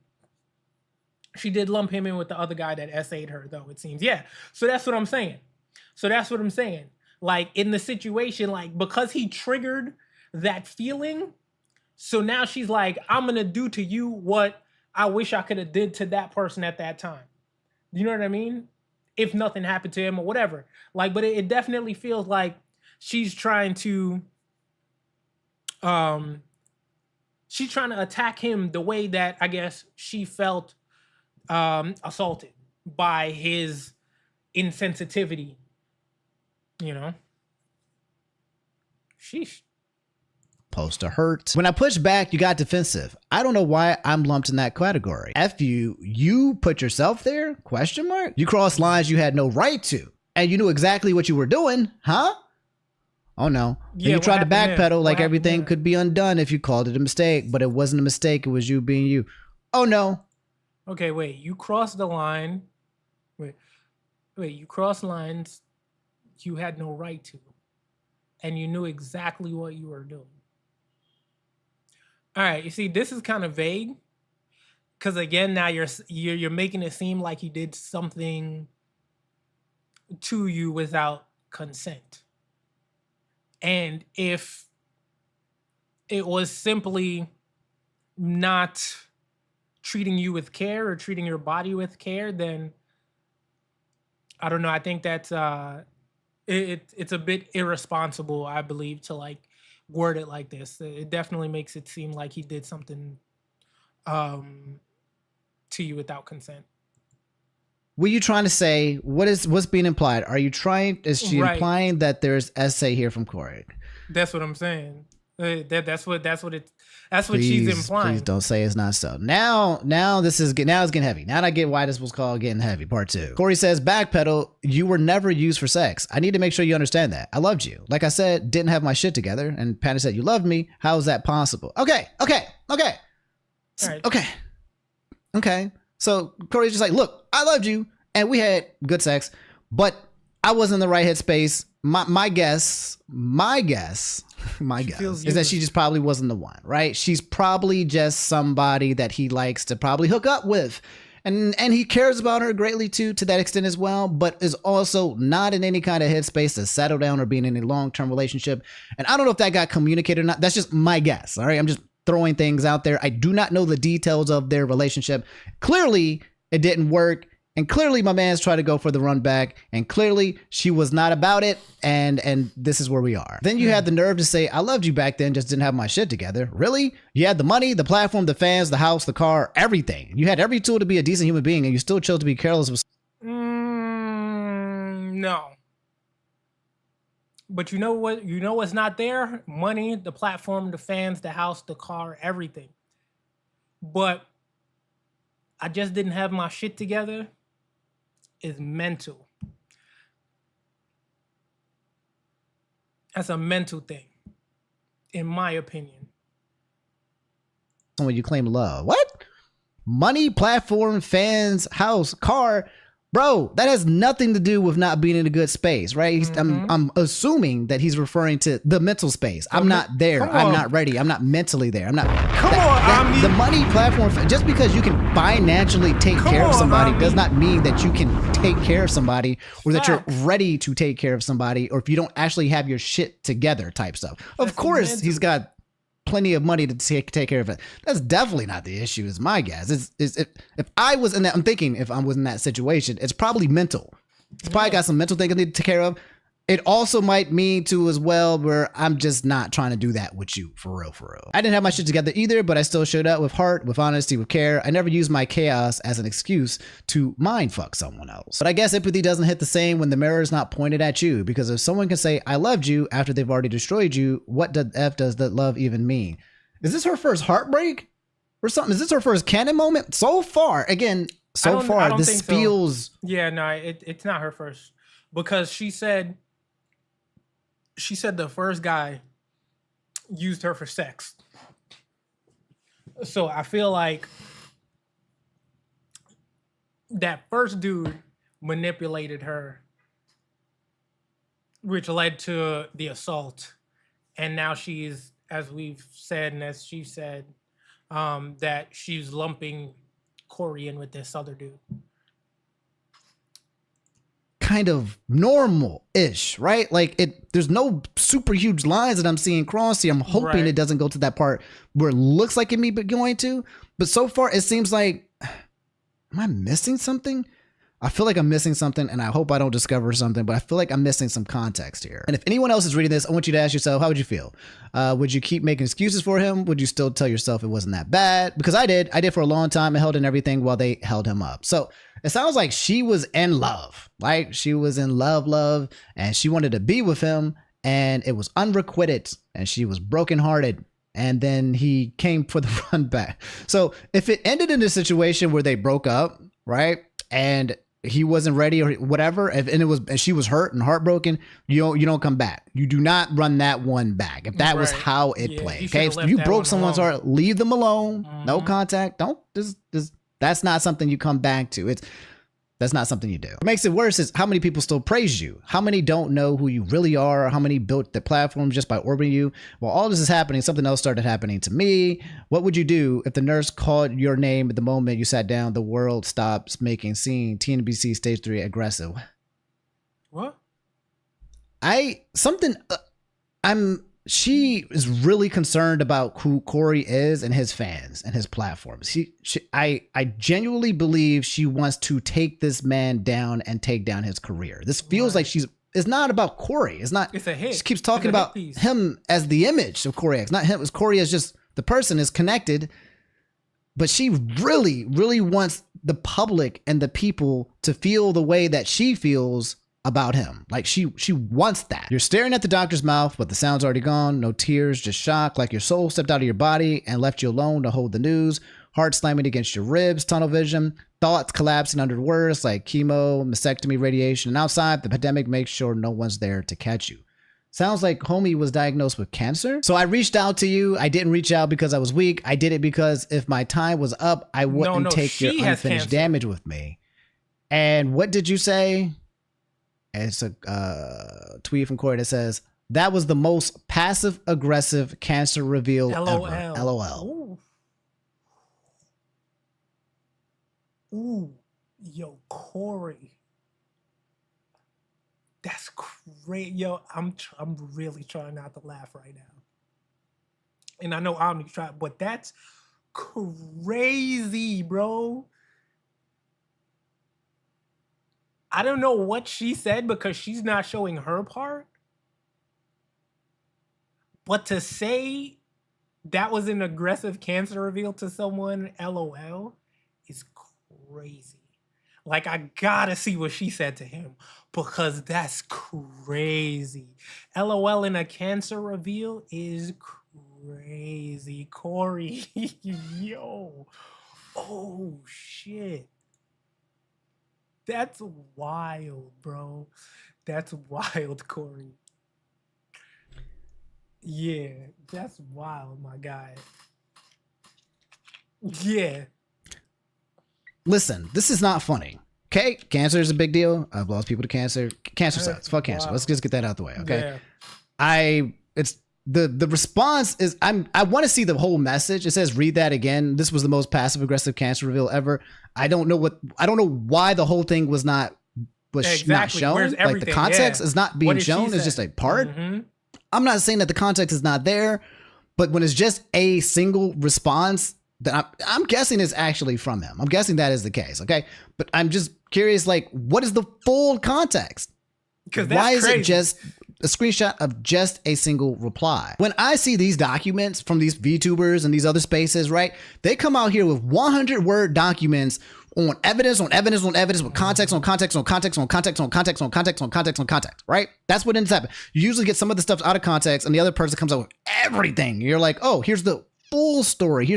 A: She did lump him in with the other guy that SA'd her, though, it seems. Yeah. So that's what I'm saying. Like, in the situation, like, because he triggered that feeling, so now she's like, I'm going to do to you what I wish I could have did to that person at that time. You know what I mean? If nothing happened to him or whatever. Like, but it definitely feels like she's trying to attack him the way that I guess she felt assaulted by his insensitivity, you know. Sheesh.
B: Supposed to hurt. When I pushed back, you got defensive. I don't know why I'm lumped in that category. F you put yourself there? Question mark. You crossed lines you had no right to, and you knew exactly what you were doing, huh? Oh no.
A: Yeah,
B: you tried to backpedal
A: there?
B: like everything could be undone if you called it a mistake, but it wasn't a mistake. It was you being you. Oh no.
A: Okay, wait, you crossed the line. Wait, you crossed lines you had no right to, and you knew exactly what you were doing. All right, you see, this is kind of vague, because again, now you're making it seem like he did something to you without consent. And if it was simply not treating you with care or treating your body with care, then I don't know. I think that's it's a bit irresponsible, I believe, to like word it like this. It definitely makes it seem like he did something to you without consent.
B: Were you trying to say what's being implied? Are you trying? Is she
A: Right.
B: implying that there's essay here from Corey?
A: That's what I'm saying. That's what she's
B: Please
A: implying.
B: don't say it's not so. Now it's getting heavy. Now I get why this was called Getting Heavy, part 2. Corey says, backpedal, you were never used for sex. I need to make sure you understand that. I loved you. Like I said, didn't have my shit together. And Patty said, you loved me. How is that possible? Okay.
A: All right.
B: Okay. So Corey's just like, look, I loved you and we had good sex, but I wasn't in the right headspace. My guess is that she just probably wasn't the one, right? She's probably just somebody that he likes to probably hook up with. And he cares about her greatly too, to that extent as well, but is also not in any kind of headspace to settle down or be in any long-term relationship. And I don't know if that got communicated or not. That's just my guess. All right. I'm just throwing things out there. I do not know the details of their relationship. Clearly it didn't work. And clearly my man's tried to go for the run back, and clearly she was not about it. And this is where we are. Then you had the nerve to say, I loved you back then, just didn't have my shit together. Really? You had the money, the platform, the fans, the house, the car, everything. You had every tool to be a decent human being, and you still chose to be careless with.
A: No. But you know what? You know what's not there? Money, the platform, the fans, the house, the car, everything. But I just didn't have my shit together. Is mental. That's a mental thing, in my opinion.
B: When you claim love, what? Money, platform, fans, house, car, bro, that has nothing to do with not being in a good space, right? I'm assuming that he's referring to the mental space. I'm not there. I'm not ready. I'm not mentally there. I'm not. The money, platform, just because you can financially take care of somebody does not mean that you can take care of somebody, or that you're ready to take care of somebody, or if you don't actually have your shit together type stuff. Of course, he's got plenty of money to take care of it. That's definitely not the issue, is my guess. If I was in that, I'm thinking if I was in that situation, it's probably mental. It's probably got some mental things I need to take care of. It also might mean too as well where I'm just not trying to do that with you for real. I didn't have my shit together either, but I still showed up with heart, with honesty, with care. I never used my chaos as an excuse to mind fuck someone else. But I guess empathy doesn't hit the same when the mirror is not pointed at you, because if someone can say I loved you after they've already destroyed you, what the F does that love even mean? Is this her first heartbreak or something? Is this her first canon moment? So far, again, this feels...
A: Yeah, no, it's not her first, because she said she said the first guy used her for sex. So I feel like that first dude manipulated her, which led to the assault. And now she's, as we've said and as she said, that she's lumping Cory in with this other dude.
B: Kind of normal-ish, right? Like there's no super huge lines that I'm seeing cross here. I'm hoping it doesn't go to that part where it looks like it may be going to, but so far it seems like, am I missing something? I feel like I'm missing something, and I hope I don't discover something, but I feel like I'm missing some context here. And if anyone else is reading this, I want you to ask yourself, how would you feel? Would you keep making excuses for him? Would you still tell yourself it wasn't that bad? Because I did for a long time. I held in everything while they held him up. So it sounds like she was in love, right? She was in love, and she wanted to be with him, and it was unrequited, and she was brokenhearted. And then he came for the run back. So if it ended in a situation where they broke up, right, and he wasn't ready or whatever, and she was hurt and heartbroken, you don't come back. You do not run that one back. If that was how it played, okay. If you broke someone's heart, leave them alone. No contact. Don't that's not something you come back to. That's not something you do. What makes it worse is how many people still praise you. How many don't know who you really are, or how many built the platform just by orbiting you. While all this is happening, something else started happening to me. What would you do if the nurse called your name at the moment you sat down, the world stops making scene, TNBC stage 3 aggressive?
A: What?
B: She is really concerned about who Cory is and his fans and his platforms. I genuinely believe she wants to take this man down and take down his career. This feels like it's not about Cory. It's a hit. She keeps talking about him as the image of Cory X, not him as Cory as just the person is connected. But she really, really wants the public and the people to feel the way that she feels about him. Like she wants that. You're staring at the doctor's mouth, but the sound's already gone. No tears, just shock, like your soul stepped out of your body and left you alone to hold the news. Heart slamming against your ribs, tunnel vision, thoughts collapsing under words like chemo, mastectomy, radiation, and outside, the pandemic makes sure no one's there to catch you. Sounds like homie was diagnosed with cancer. So I reached out to you. I didn't reach out because I was weak. I did it because if my time was up, I wouldn't take your unfinished damage with me. And what did you say? It's a tweet from Cory that says, that was the most passive aggressive cancer reveal ever. LOL.
A: Ooh, yo, Cory. That's great. Yo, I'm really trying not to laugh right now. And I know I'm trying, but that's crazy, bro. I don't know what she said because she's not showing her part. But to say that was an aggressive cancer reveal to someone, LOL, is crazy. Like, I gotta see what she said to him because that's crazy. LOL in a cancer reveal is crazy. Cory, yo. Oh, shit. That's wild, bro. That's wild, Cory. Yeah, that's wild, my guy. Yeah.
B: Listen, this is not funny. Okay? Cancer is a big deal. I've lost people to cancer. Cancer sucks. Fuck cancer. Let's just get that out the way. Okay. Yeah. The response is I want to see the whole message. It says read that again. This was the most passive aggressive cancer reveal ever. I don't know why the whole thing was not not shown. Like the context is not being shown. It's just a part. Mm-hmm. I'm not saying that the context is not there, but when it's just a single response that I'm guessing is actually from him. I'm guessing that is the case. Okay. But I'm just curious, like, what is the full context? Because why is it just a screenshot of just a single reply? When I see these documents from these VTubers and these other spaces, right? They come out here with 100-word documents on evidence, on evidence, on evidence, with context, on context, on context, on context, on context, on context, on context, on context, right? That's what ends up happening. You usually get some of the stuff out of context and the other person comes out with everything. You're like, oh, here's the full story.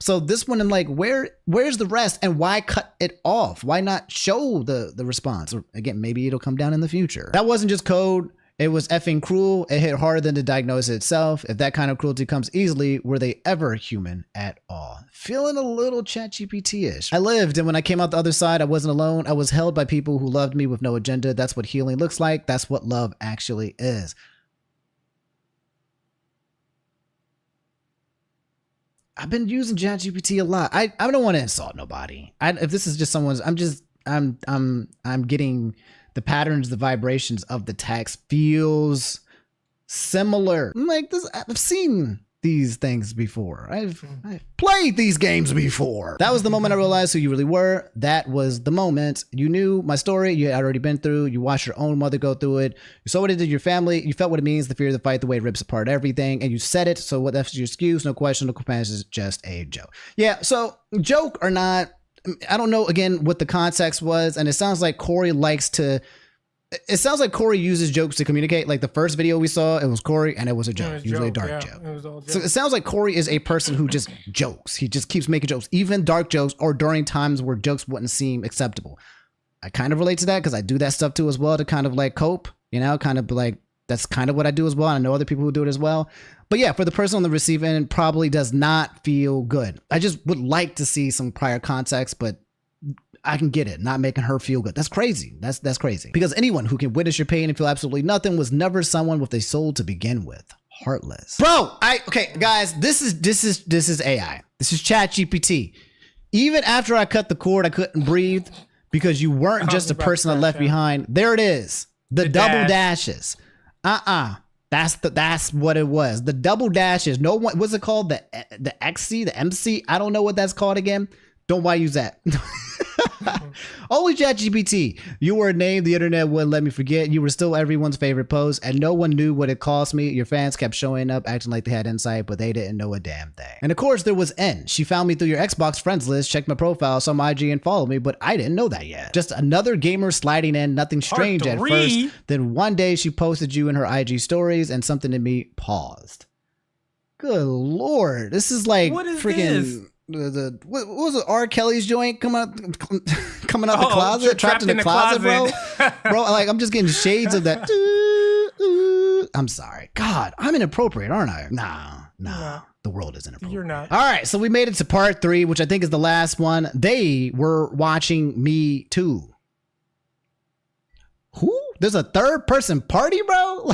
B: So this one, I'm like, where's the rest, and why cut it off? Why not show the response? Or again, maybe it'll come down in the future. That wasn't just code. It was effing cruel. It hit harder than the diagnosis itself. If that kind of cruelty comes easily, were they ever human at all? Feeling a little ChatGPT-ish. I lived, and when I came out the other side, I wasn't alone. I was held by people who loved me with no agenda. That's what healing looks like. That's what love actually is. I've been using ChatGPT a lot. I don't want to insult nobody. If this is just someone's, I'm getting the patterns, the vibrations of the text feels similar. I'm like this. I've seen these things before. I've played these games before. That was the moment I realized who you really were. That was the moment you knew my story. You had already been through. You watched your own mother go through it. You saw what it did to your family. You felt what it means, the fear of the fight, the way it rips apart everything, and you said it. So what? That's your excuse. No question. No comparison. Is just a joke. Yeah. So joke or not, I don't know again what the context was, and it sounds like Cory likes to. It sounds like Cory uses jokes to communicate. Like the first video we saw, it was Cory and it was a joke, usually a dark joke. It was all joke. So it sounds like Cory is a person who just jokes. He just keeps making jokes, even dark jokes or during times where jokes wouldn't seem acceptable. I kind of relate to that because I do that stuff too as well to kind of like cope, you know, kind of like that's kind of what I do as well. I know other people who do it as well. But yeah, for the person on the receiving end, probably does not feel good. I just would like to see some prior context, but I can get it. Not making her feel good. That's crazy. That's crazy. Because anyone who can witness your pain and feel absolutely nothing was never someone with a soul to begin with. Heartless. Bro, okay, guys, this is AI. This is ChatGPT. Even after I cut the cord, I couldn't breathe because you weren't just a person I left behind. There it is. The double dashes. That's what it was. The double dashes. No one, what's it called? The XC, the MC? I don't know what that's called again. Don't why use that. Only ChatGPT. You were a name the internet wouldn't let me forget. You were still everyone's favorite post, and no one knew what it cost me. Your fans kept showing up, acting like they had insight, but they didn't know a damn thing. And of course, there was N. She found me through your Xbox friends list, checked my profile, saw my IG, and followed me, but I didn't know that yet. Just another gamer sliding in, nothing strange at first. Then one day she posted you in her IG stories, and something in me paused. Good Lord. This is like freaking... What was it? R. Kelly's joint coming out the closet, trapped in the closet, bro. Like I'm just getting shades of that. I'm sorry, God, I'm inappropriate, aren't I? Nah. The world is inappropriate. You're not. All right, so we made it to part 3, which I think is the last one. They were watching me too. Who? There's a third person party, bro.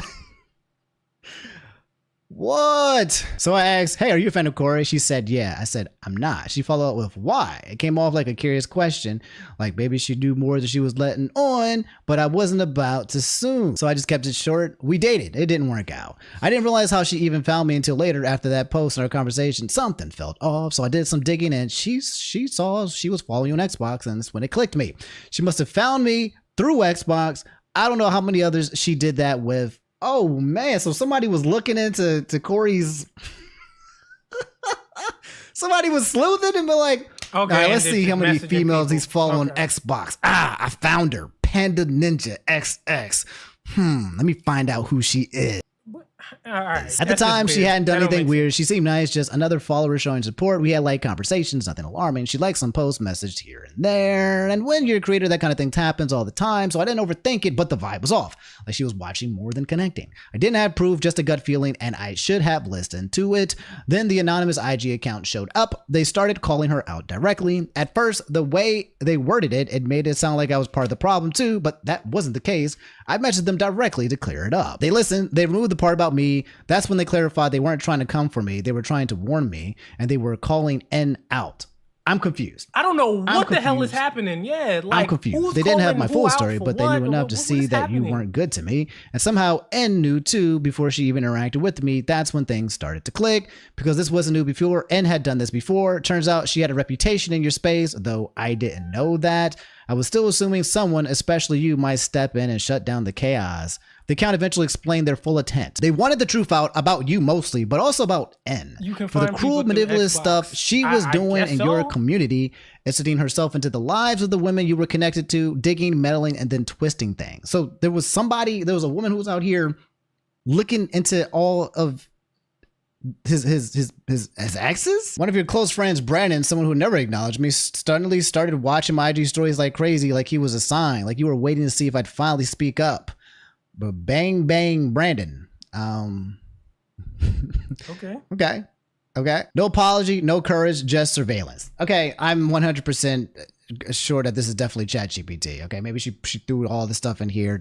B: What? So I asked, hey, are you a fan of Cory? She said, yeah. I said, I'm not. She followed up with why? It came off like a curious question. Like maybe she knew more than she was letting on, but I wasn't about to soon. So I just kept it short. We dated. It didn't work out. I didn't realize how she even found me until later after that post in our conversation. Something felt off. So I did some digging and she saw she was following you on Xbox, and that's when it clicked me. She must have found me through Xbox. I don't know how many others she did that with. Oh man, so somebody was looking into Cory's somebody was sleuthing and be like, okay, all right, let's see how many females he's following on Xbox. I found her. Panda Ninja XX. Let me find out who she is.
A: All right.
B: At the time, she hadn't done anything weird. She seemed nice, just another follower showing support. We had light conversations, nothing alarming. She liked some posts, messaged here and there. And when you're a creator, that kind of thing happens all the time. So I didn't overthink it, but the vibe was off. Like she was watching more than connecting. I didn't have proof, just a gut feeling, and I should have listened to it. Then the anonymous IG account showed up. They started calling her out directly. At first, the way they worded it, it made it sound like I was part of the problem too, but that wasn't the case. I messaged them directly to clear it up. They listened. They removed the part about me. That's when they clarified they weren't trying to come for me. They were trying to warn me, and they were calling N out. I'm confused.
A: I don't know what the hell is happening. Yeah, like,
B: I'm confused. They didn't have my full story, but they knew enough to see that you weren't good to me. And somehow N knew too before she even interacted with me. That's when things started to click, because this wasn't new before. N had done this before. Turns out she had a reputation in your space, though I didn't know that. I was still assuming someone, especially you, might step in and shut down the chaos. The account eventually explained their full intent. They wanted the truth out about you mostly, but also about N. For the cruel, manipulative stuff she was doing in your community, inserting herself into the lives of the women you were connected to, digging, meddling, and then twisting things. So there was a woman who was out here looking into all of his exes. One of your close friends, Brandon, someone who never acknowledged me, suddenly started watching my IG stories like crazy, like he was a sign, like you were waiting to see if I'd finally speak up. Bang Bang Brandon.
A: Okay.
B: Okay. No apology, no courage, just surveillance. Okay, I'm 100% sure that this is definitely ChatGPT. Okay, maybe she threw all this stuff in here.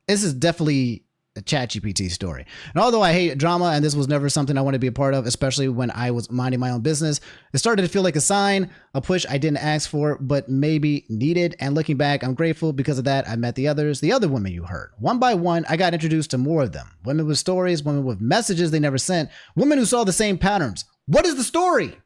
B: This is definitely a ChatGPT story. And although I hate drama and this was never something I want to be a part of, especially when I was minding my own business, it started to feel like a sign, a push I didn't ask for, but maybe needed. And looking back, I'm grateful because of that. I met the other women you heard. One by one, I got introduced to more of them. Women with stories, women with messages they never sent, women who saw the same patterns. What is the story?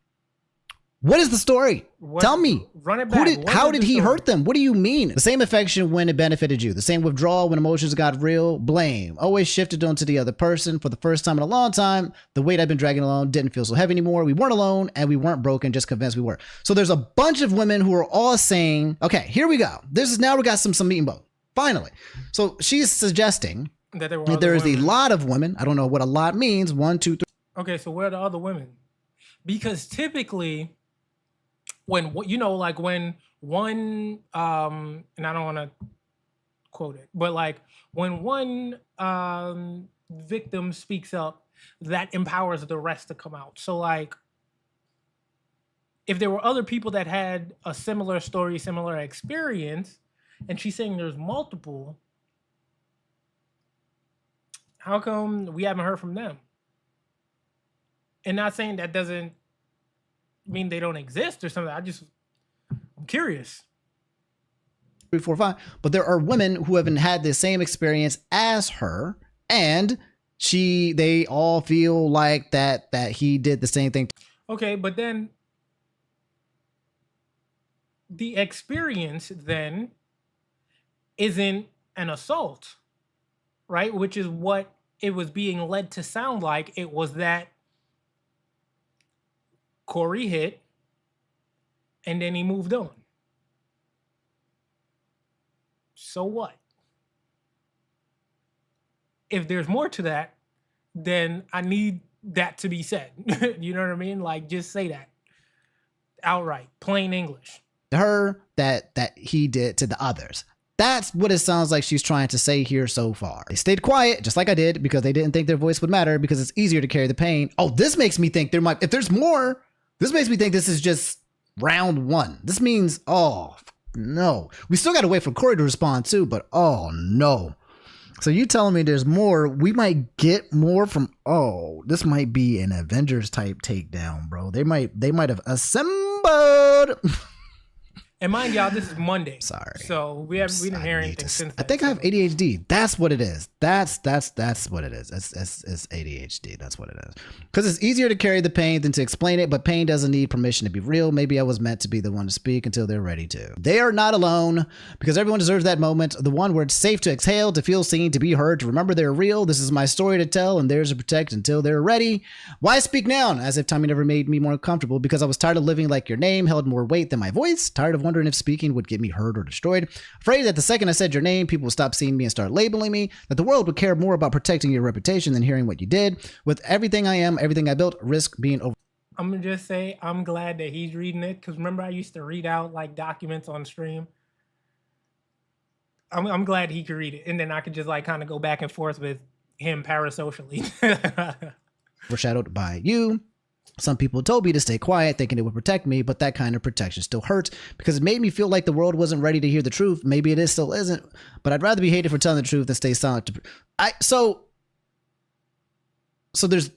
B: What is the story? Tell me.
A: Run it back.
B: How did he hurt them? What do you mean? The same affection when it benefited you. The same withdrawal when emotions got real. Blame. Always shifted onto the other person. For the first time in a long time, the weight I've been dragging alone didn't feel so heavy anymore. We weren't alone and we weren't broken, just convinced we were. So there's a bunch of women who are all saying, okay, here we go. Now we got some meat and bone. Finally. So she's suggesting that there is a lot of women. I don't know what a lot means. 1, 2, 3.
A: Okay, so where are the other women? Because typically, when like when one and I don't want to quote it, but like when one victim speaks up, that empowers the rest to come out. So like if there were other people that had a similar story, similar experience, and she's saying there's multiple, how come we haven't heard from them? And not saying that doesn't mean they don't exist or something. I'm curious.
B: 3, 4, 5. But there are women who haven't had the same experience as her, and they all feel like that he did the same thing.
A: Okay, but then the experience then isn't an assault, right? Which is what it was being led to sound like. It was that Cory hit, and then he moved on. So what? If there's more to that, then I need that to be said. You know what I mean? Like, just say that outright, plain English.
B: Her that he did to the others. That's what it sounds like she's trying to say here so far. They stayed quiet, just like I did, because they didn't think their voice would matter, because it's easier to carry the pain. Oh, this makes me think if there's more, this makes me think this is just round 1. This means, oh, no. We still got to wait for Cory to respond too, but oh, no. So you telling me there's more? We might get more from, this might be an Avengers type takedown, bro. They might have assembled.
A: And mind y'all, this is Monday.
B: Sorry.
A: So we didn't hear anything since then.
B: I think I have ADHD. That's what it is. That's what it is. It's ADHD. That's what it is. Because it's easier to carry the pain than to explain it, but pain doesn't need permission to be real. Maybe I was meant to be the one to speak until they're ready to. They are not alone, because everyone deserves that moment. The one where it's safe to exhale, to feel seen, to be heard, to remember they're real. This is my story to tell, and theirs to protect until they're ready. Why speak now? As if Tommy never made me more comfortable, because I was tired of living like your name held more weight than my voice. Tired of wondering if speaking would get me heard or destroyed. Afraid that the second I said your name, people would stop seeing me and start labeling me. That the world would care more about protecting your reputation than hearing what you did. With everything I am, everything I built, risk being over.
A: I'm gonna just say I'm glad that he's reading it, because remember I used to read out like documents on stream. I'm glad he could read it, and then I could just like kind of go back and forth with him parasocially.
B: Overshadowed by you. Some people told me to stay quiet, thinking it would protect me, but that kind of protection still hurts, because it made me feel like the world wasn't ready to hear the truth. Maybe it still isn't, but I'd rather be hated for telling the truth than stay silent. So there's,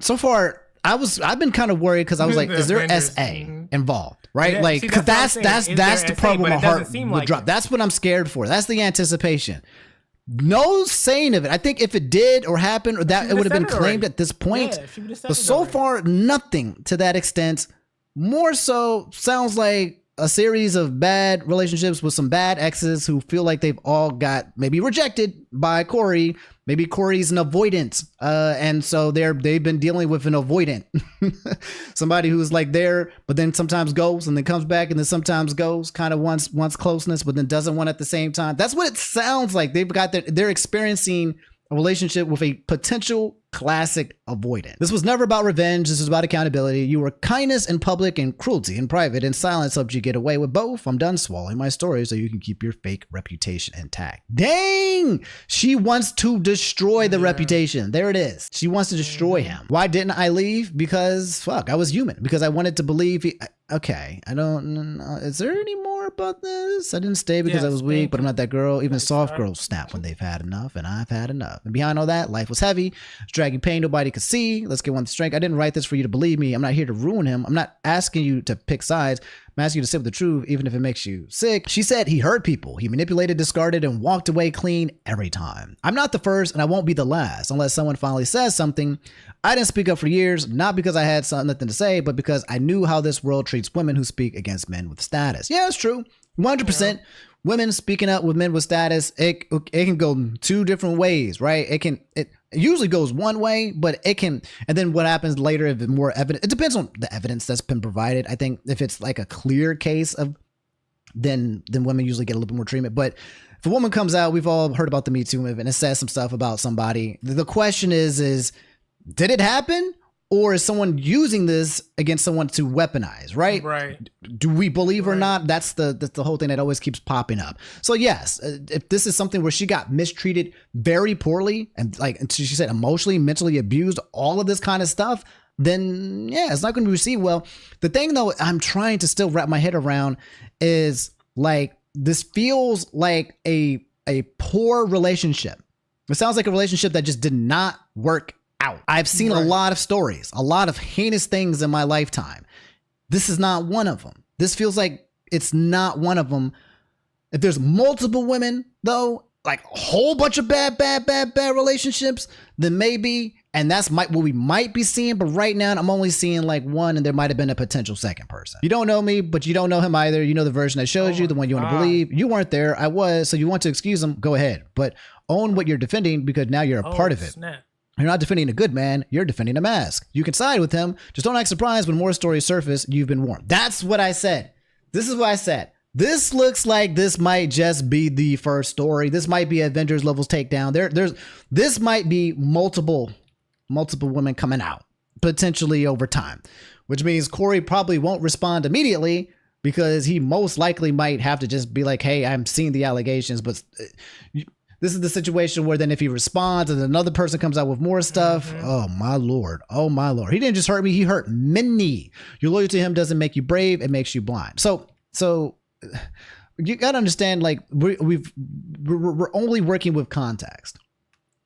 B: so far, I've been kind of worried, because I was like, is there SA involved, right?
A: Yeah,
B: like, because that's the part where my heart would
A: like
B: drop. That's what I'm scared for. That's the anticipation. No saying of it. I think if it did or happened, or that it would have been claimed at this point.
A: Yeah,
B: but so far, nothing to that extent. More so, sounds like a series of bad relationships with some bad exes who feel like they've all got maybe rejected by Cory. Maybe Cory's an avoidant, and so they've been dealing with an avoidant, somebody who's like there, but then sometimes goes and then comes back, and then sometimes goes, kind of wants closeness, but then doesn't want at the same time. That's what it sounds like. They've got they're experiencing a relationship with a potential classic avoidant. This was never about revenge. This was about accountability. You were kindness in public and cruelty in private, and silence helped you get away with both. I'm done swallowing my story so you can keep your fake reputation intact. Dang! She wants to destroy the reputation. There it is. She wants to destroy him. Why didn't I leave? Because, fuck, I was human. Because I wanted to believe okay, I don't know. Is there any more about this? I didn't stay because I was weak, but I'm not that girl. Even soft girls snap when they've had enough, and I've had enough. And behind all that, life was heavy, dragging pain nobody could see. Let's get one strength. I didn't write this for you to believe me. I'm not here to ruin him. I'm not asking you to pick sides. I'm asking you to sit with the truth, even if it makes you sick. She said he hurt people. He manipulated, discarded, and walked away clean every time. I'm not the first, and I won't be the last unless someone finally says something. I didn't speak up for years, not because I had nothing to say, but because I knew how this world treats women who speak against men with status. Yeah, it's true. 100%. Yeah. Women speaking up with men with status, it can go two different ways, right? It usually goes one way, but it can, and then what happens later if it's more evident, it depends on the evidence that's been provided. I think if it's like a clear case of, then women usually get a little bit more treatment. But if a woman comes out, we've all heard about the Me Too movement, and it says some stuff about somebody. The question is did it happen? Or is someone using this against someone to weaponize, right?
A: Right.
B: Do we believe or not? That's the whole thing that always keeps popping up. So yes, if this is something where she got mistreated very poorly and like she said, emotionally, mentally abused, all of this kind of stuff, then yeah, it's not going to be received well. The thing though, I'm trying to still wrap my head around is like, this feels like a poor relationship. It sounds like a relationship that just did not work out. I've seen a lot of stories, a lot of heinous things in my lifetime. This is not one of them. This feels like it's not one of them. If there's multiple women though, like a whole bunch of bad relationships, then maybe, and that's what we might be seeing. But right now I'm only seeing like one, and there might have been a potential second person. You don't know me, but you don't know him either. You know the version I showed you, the one you want to believe. You weren't there. I was. So you want to excuse him, go ahead. But own what you're defending, because now you're a part of it.
A: Snap.
B: You're not defending a good man, you're defending a mask. You can side with him, just don't act surprised when more stories surface. You've been warned. That's what I said. This is what I said. This looks like this might just be the first story. This might be Avengers levels takedown. This might be multiple women coming out potentially over time, which means Cory probably won't respond immediately, because he most likely might have to just be like, hey, I'm seeing the allegations, but this is the situation where then if he responds and another person comes out with more stuff, oh my Lord. He didn't just hurt me, he hurt many. Your loyalty to him doesn't make you brave, it makes you blind. So you gotta understand, like we're only working with context.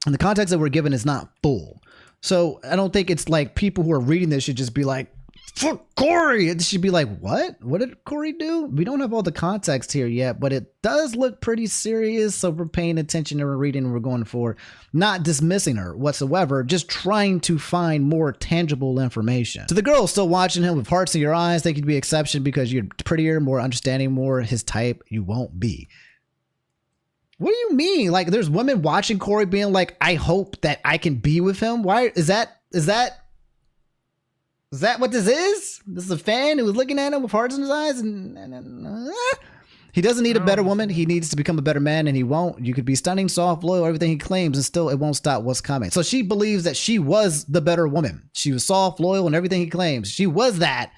B: And the context that we're given is not full. So I don't think it's like people who are reading this should just be like, fuck Cory. It should be like, what did Cory do? We don't have all the context here yet, but it does look pretty serious. So we're paying attention and we're reading and we're going for, not dismissing her whatsoever, just trying to find more tangible information. To the girl still watching him with hearts in your eyes, think you'd be exception because you're prettier, more understanding, more his type. You won't be. What do you mean? Like there's women watching Cory being like, I hope that I can be with him. Why is that what this is? This is a fan who was looking at him with hearts in his eyes, and he doesn't need a better woman. He needs to become a better man, and he won't. You could be stunning, soft, loyal, everything he claims, and still it won't stop what's coming. So she believes that she was the better woman. She was soft, loyal, and everything he claims. She was that,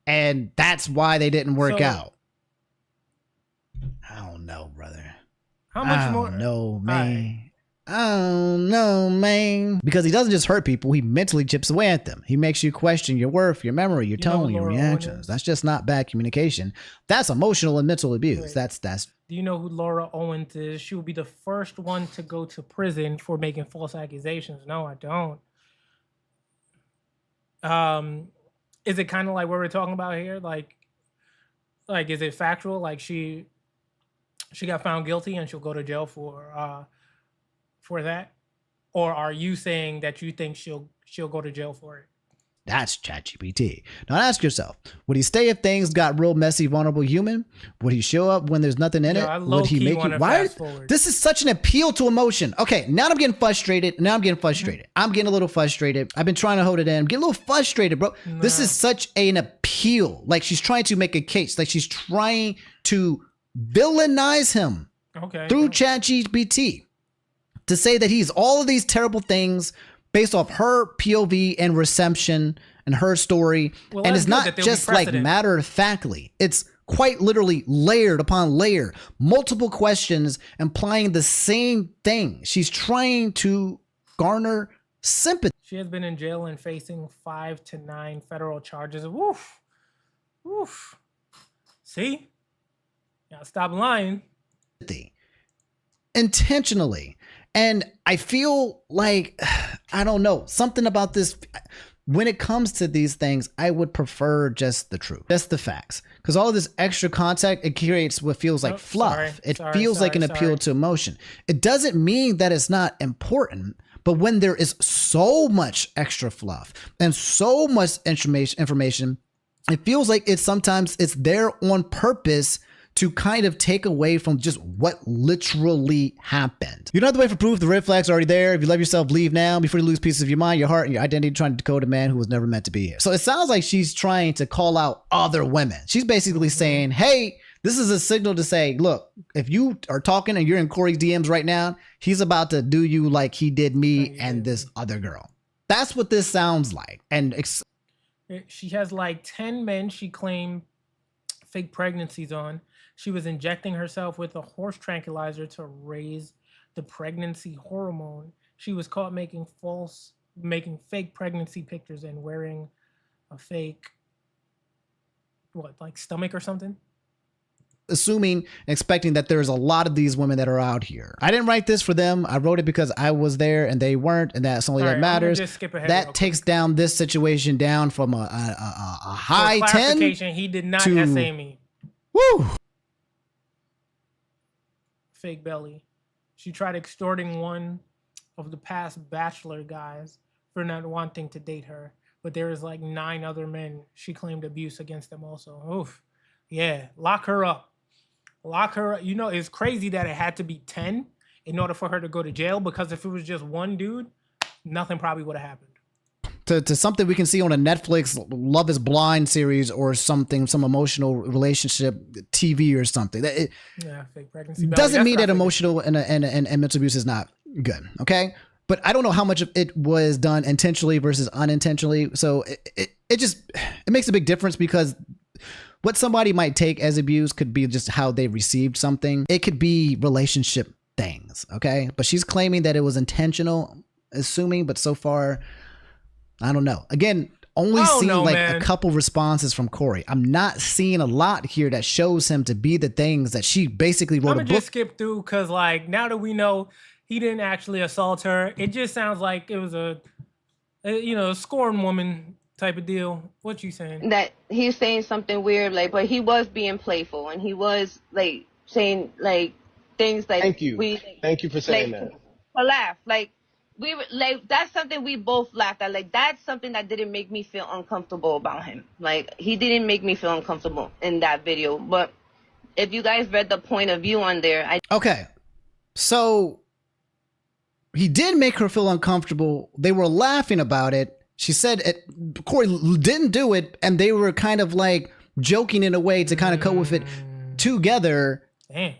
B: and that's why they didn't work out. I don't know, brother.
A: How much more?
B: No, man. Oh no, man. Because he doesn't just hurt people, he mentally chips away at them. He makes you question your worth, your memory, your tone, your reactions. That's just not bad communication. That's emotional and mental abuse. That's
A: Do you know who Laura Owens is? She will be the first one to go to prison for making false accusations. No, I don't. Is it kind of like what we're talking about here? Like is it factual? Like she got found guilty and she'll go to jail for that? Or are you saying that you think she'll go to jail for it?
B: That's ChatGPT. Now ask yourself, would he stay if things got real messy, vulnerable, human? Would he show up when there's nothing in it? Would he make you? Why? This is such an appeal to emotion. Okay, now I'm getting frustrated. I'm getting a little frustrated. I've been trying to hold it in. I'm getting a little frustrated, bro. Nah. This is such an appeal. Like she's trying to make a case. Like she's trying to villainize him through ChatGPT. to say that he's all of these terrible things based off her POV and reception and her story.
A: Well,
B: and
A: that's
B: it's
A: good
B: not
A: that there'll be
B: just like
A: precedent.
B: matter of factly. It's quite literally layered upon layer, multiple questions implying the same thing. She's trying to garner sympathy.
A: She has been in jail and facing 5 to 9 federal charges. Woof. Woof. See? Now stop lying.
B: Intentionally. And I feel like, I don't know, something about this. When it comes to these things, I would prefer just the truth, just the facts. Because all of this extra contact, it creates what feels like fluff. It feels like an appeal to emotion. It doesn't mean that it's not important, but when there is so much extra fluff and so much information, it feels like sometimes it's there on purpose to kind of take away from just what literally happened. You don't have to wait for proof. The red flags are already there. If you love yourself, leave now before you lose pieces of your mind, your heart, and your identity trying to decode a man who was never meant to be here. So it sounds like she's trying to call out other women. She's basically saying, hey, this is a signal to say, look, if you are talking and you're in Corey's DMs right now, he's about to do you like he did me and this other girl. That's what this sounds like. And
A: she has like 10 men she claimed fake pregnancies on. She was injecting herself with a horse tranquilizer to raise the pregnancy hormone. She was caught making fake pregnancy pictures and wearing a fake, like stomach or something?
B: Assuming, expecting that there's a lot of these women that are out here. I didn't write this for them. I wrote it because I was there and they weren't, and that's only that matters.
A: Just skip ahead
B: that takes down this situation down from a high 10
A: he did not
B: to,
A: essay me.
B: Woo!
A: Fake belly. She tried extorting one of the past bachelor guys for not wanting to date her, but there is like 9 other men she claimed abuse against them also. Oof. Yeah, lock her up. Lock her up. You know, it's crazy that it had to be 10 in order for her to go to jail, because if it was just one dude, nothing probably would have happened.
B: To something we can see on a Netflix Love is Blind series or something, some emotional relationship TV or something.
A: Yeah, fake pregnancy.
B: Doesn't mean that emotional and mental abuse is not good. Okay. But I don't know how much of it was done intentionally versus unintentionally. So it makes a big difference, because what somebody might take as abuse could be just how they received something. It could be relationship things. Okay. But she's claiming that it was intentional, assuming, but so far, I don't know. Again, only seeing a couple responses from Corey. I'm not seeing a lot here that shows him to be the things that she basically wrote.
A: I'm gonna just skip through, because like now that we know he didn't actually assault her, it just sounds like it was a scorn woman type of deal. What you saying? That
E: he's saying something weird, like, but he was being playful and he was like saying like things like,
F: thank you for saying that.
E: A laugh, like. We were like, that's something we both laughed at. Like, that's something that didn't make me feel uncomfortable about him. Like, he didn't make me feel uncomfortable in that video. But if you guys read the point of view on there,
B: okay. So he did make her feel uncomfortable. They were laughing about it. She said Corey didn't do it, and they were kind of like joking in a way to kind of cope with it together.
A: Damn.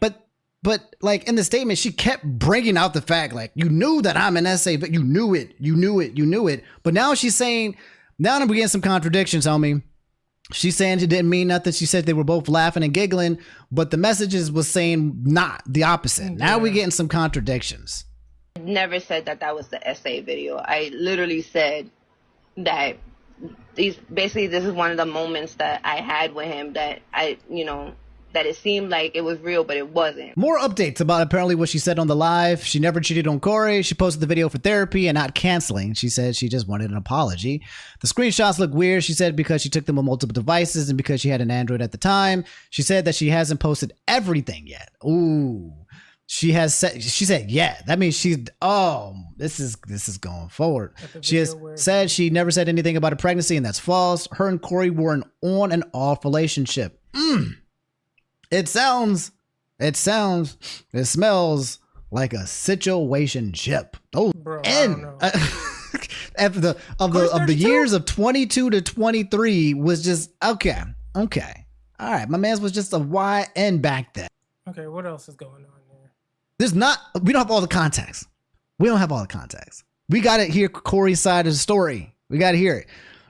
B: But like in the statement, she kept bringing out the fact, like, you knew that I'm an essay, but you knew it. But now she's saying, now I'm getting some contradictions, homie. She's saying she didn't mean nothing. She said they were both laughing and giggling, but the messages was saying not the opposite. Yeah. Now we're getting some contradictions.
E: I never said that was the essay video. I literally said that this is one of the moments that I had with him that that it seemed like it was real, but it wasn't.
B: More updates about apparently what she said on the live. She never cheated on Corey. She posted the video for therapy and not canceling. She said she just wanted an apology. The screenshots look weird, she said, because she took them on multiple devices and because she had an Android at the time. She said that she hasn't posted everything yet. Ooh. She said, yeah. That means this is going forward. She has said she never said anything about a pregnancy, and that's false. Her and Corey were an on and off relationship. It smells like a situationship. Oh,
A: bro,
B: and after the years of 22 to 23 was just okay. All right, my man's was just a YN back then.
A: Okay, what else is going on there?
B: We don't have all the context. We don't have all the context. We got to hear Corey's side of the story. We got to hear it.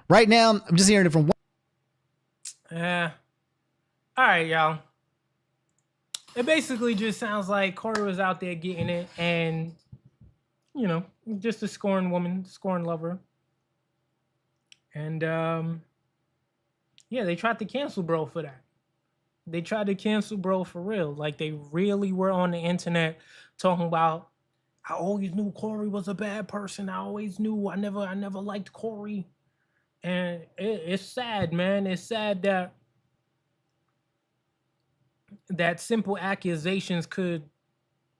B: Right now, I'm just hearing it from one.
A: All right, y'all. It basically just sounds like Cory was out there getting it and, you know, just a scorned woman, scorned lover. And, yeah, they tried to cancel bro for that. They tried to cancel bro for real. Like, they really were on the internet talking about, I always knew Cory was a bad person. I always knew. I never liked Cory. And it's sad, man. It's sad that simple accusations could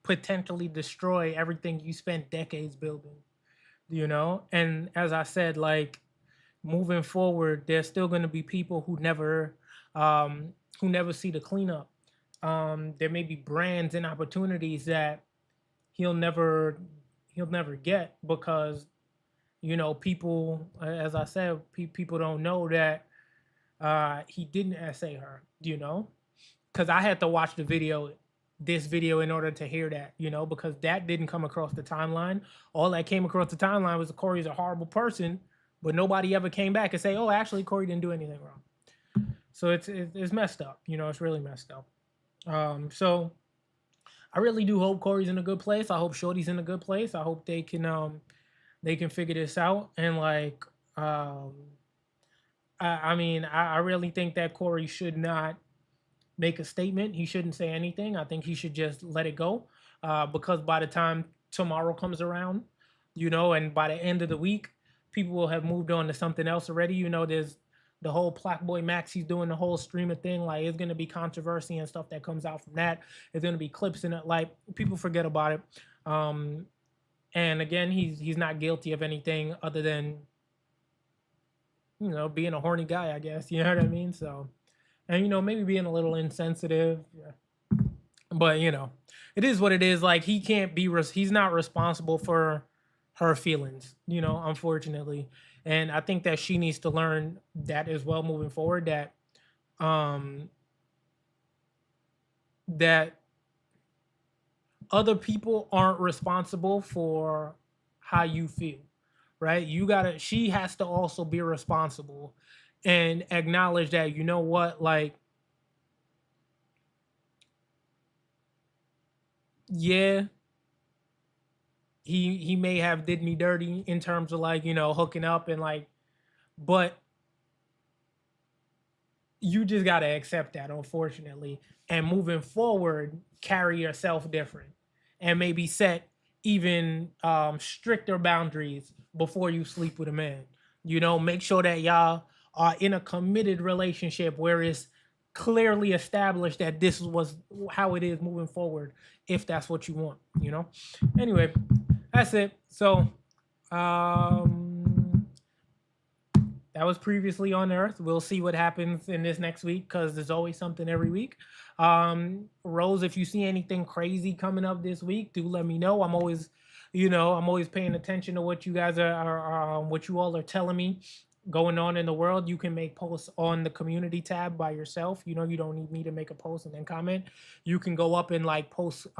A: potentially destroy everything you spent decades building, you know? And as I said, like, moving forward, there's still going to be people who never see the cleanup. There may be brands and opportunities that he'll never get because, you know, people, as I said, people don't know that he didn't essay her, you know, because I had to watch this video in order to hear that, you know, because that didn't come across the timeline. All that came across the timeline was Cory's a horrible person, but nobody ever came back and say, oh, actually, Cory didn't do anything wrong. So it's messed up, you know, it's really messed up. So I really do hope Cory's in a good place. I hope Shorty's in a good place. I hope they can figure this out. And like, I mean, I really think that Cory should not make a statement. He shouldn't say anything. I think he should just let it go. Because by the time tomorrow comes around, you know, and by the end of the week, people will have moved on to something else already. You know, there's the whole Black Boy Max, he's doing the whole streamer thing. Like, it's going to be controversy and stuff that comes out from that. There's going to be clips in it. Like, people forget about it. And again, he's not guilty of anything other than, you know, being a horny guy, I guess. You know what I mean? So, and, you know, maybe being a little insensitive. Yeah. But, you know, it is what it is. Like, he's not responsible for her feelings, you know, unfortunately. And I think that she needs to learn that as well moving forward, that that other people aren't responsible for how you feel, right? She has to also be responsible and acknowledge that, you know what, like, yeah, he may have did me dirty in terms of, like, you know, hooking up and, like, but you just got to accept that, unfortunately, and moving forward, carry yourself different and maybe set even stricter boundaries before you sleep with a man. You know, make sure that y'all are in a committed relationship where it's clearly established that this was how it is moving forward, if that's what you want, you know? Anyway, that's it. So, that was previously on Earth. We'll see what happens in this next week, because there's always something every week. Rose, if you see anything crazy coming up this week, do let me know. I'm always paying attention to what you guys are what you all are telling me going on in the world. You can make posts on the community tab by yourself. You know, you don't need me to make a post and then comment. You can go up and, like, post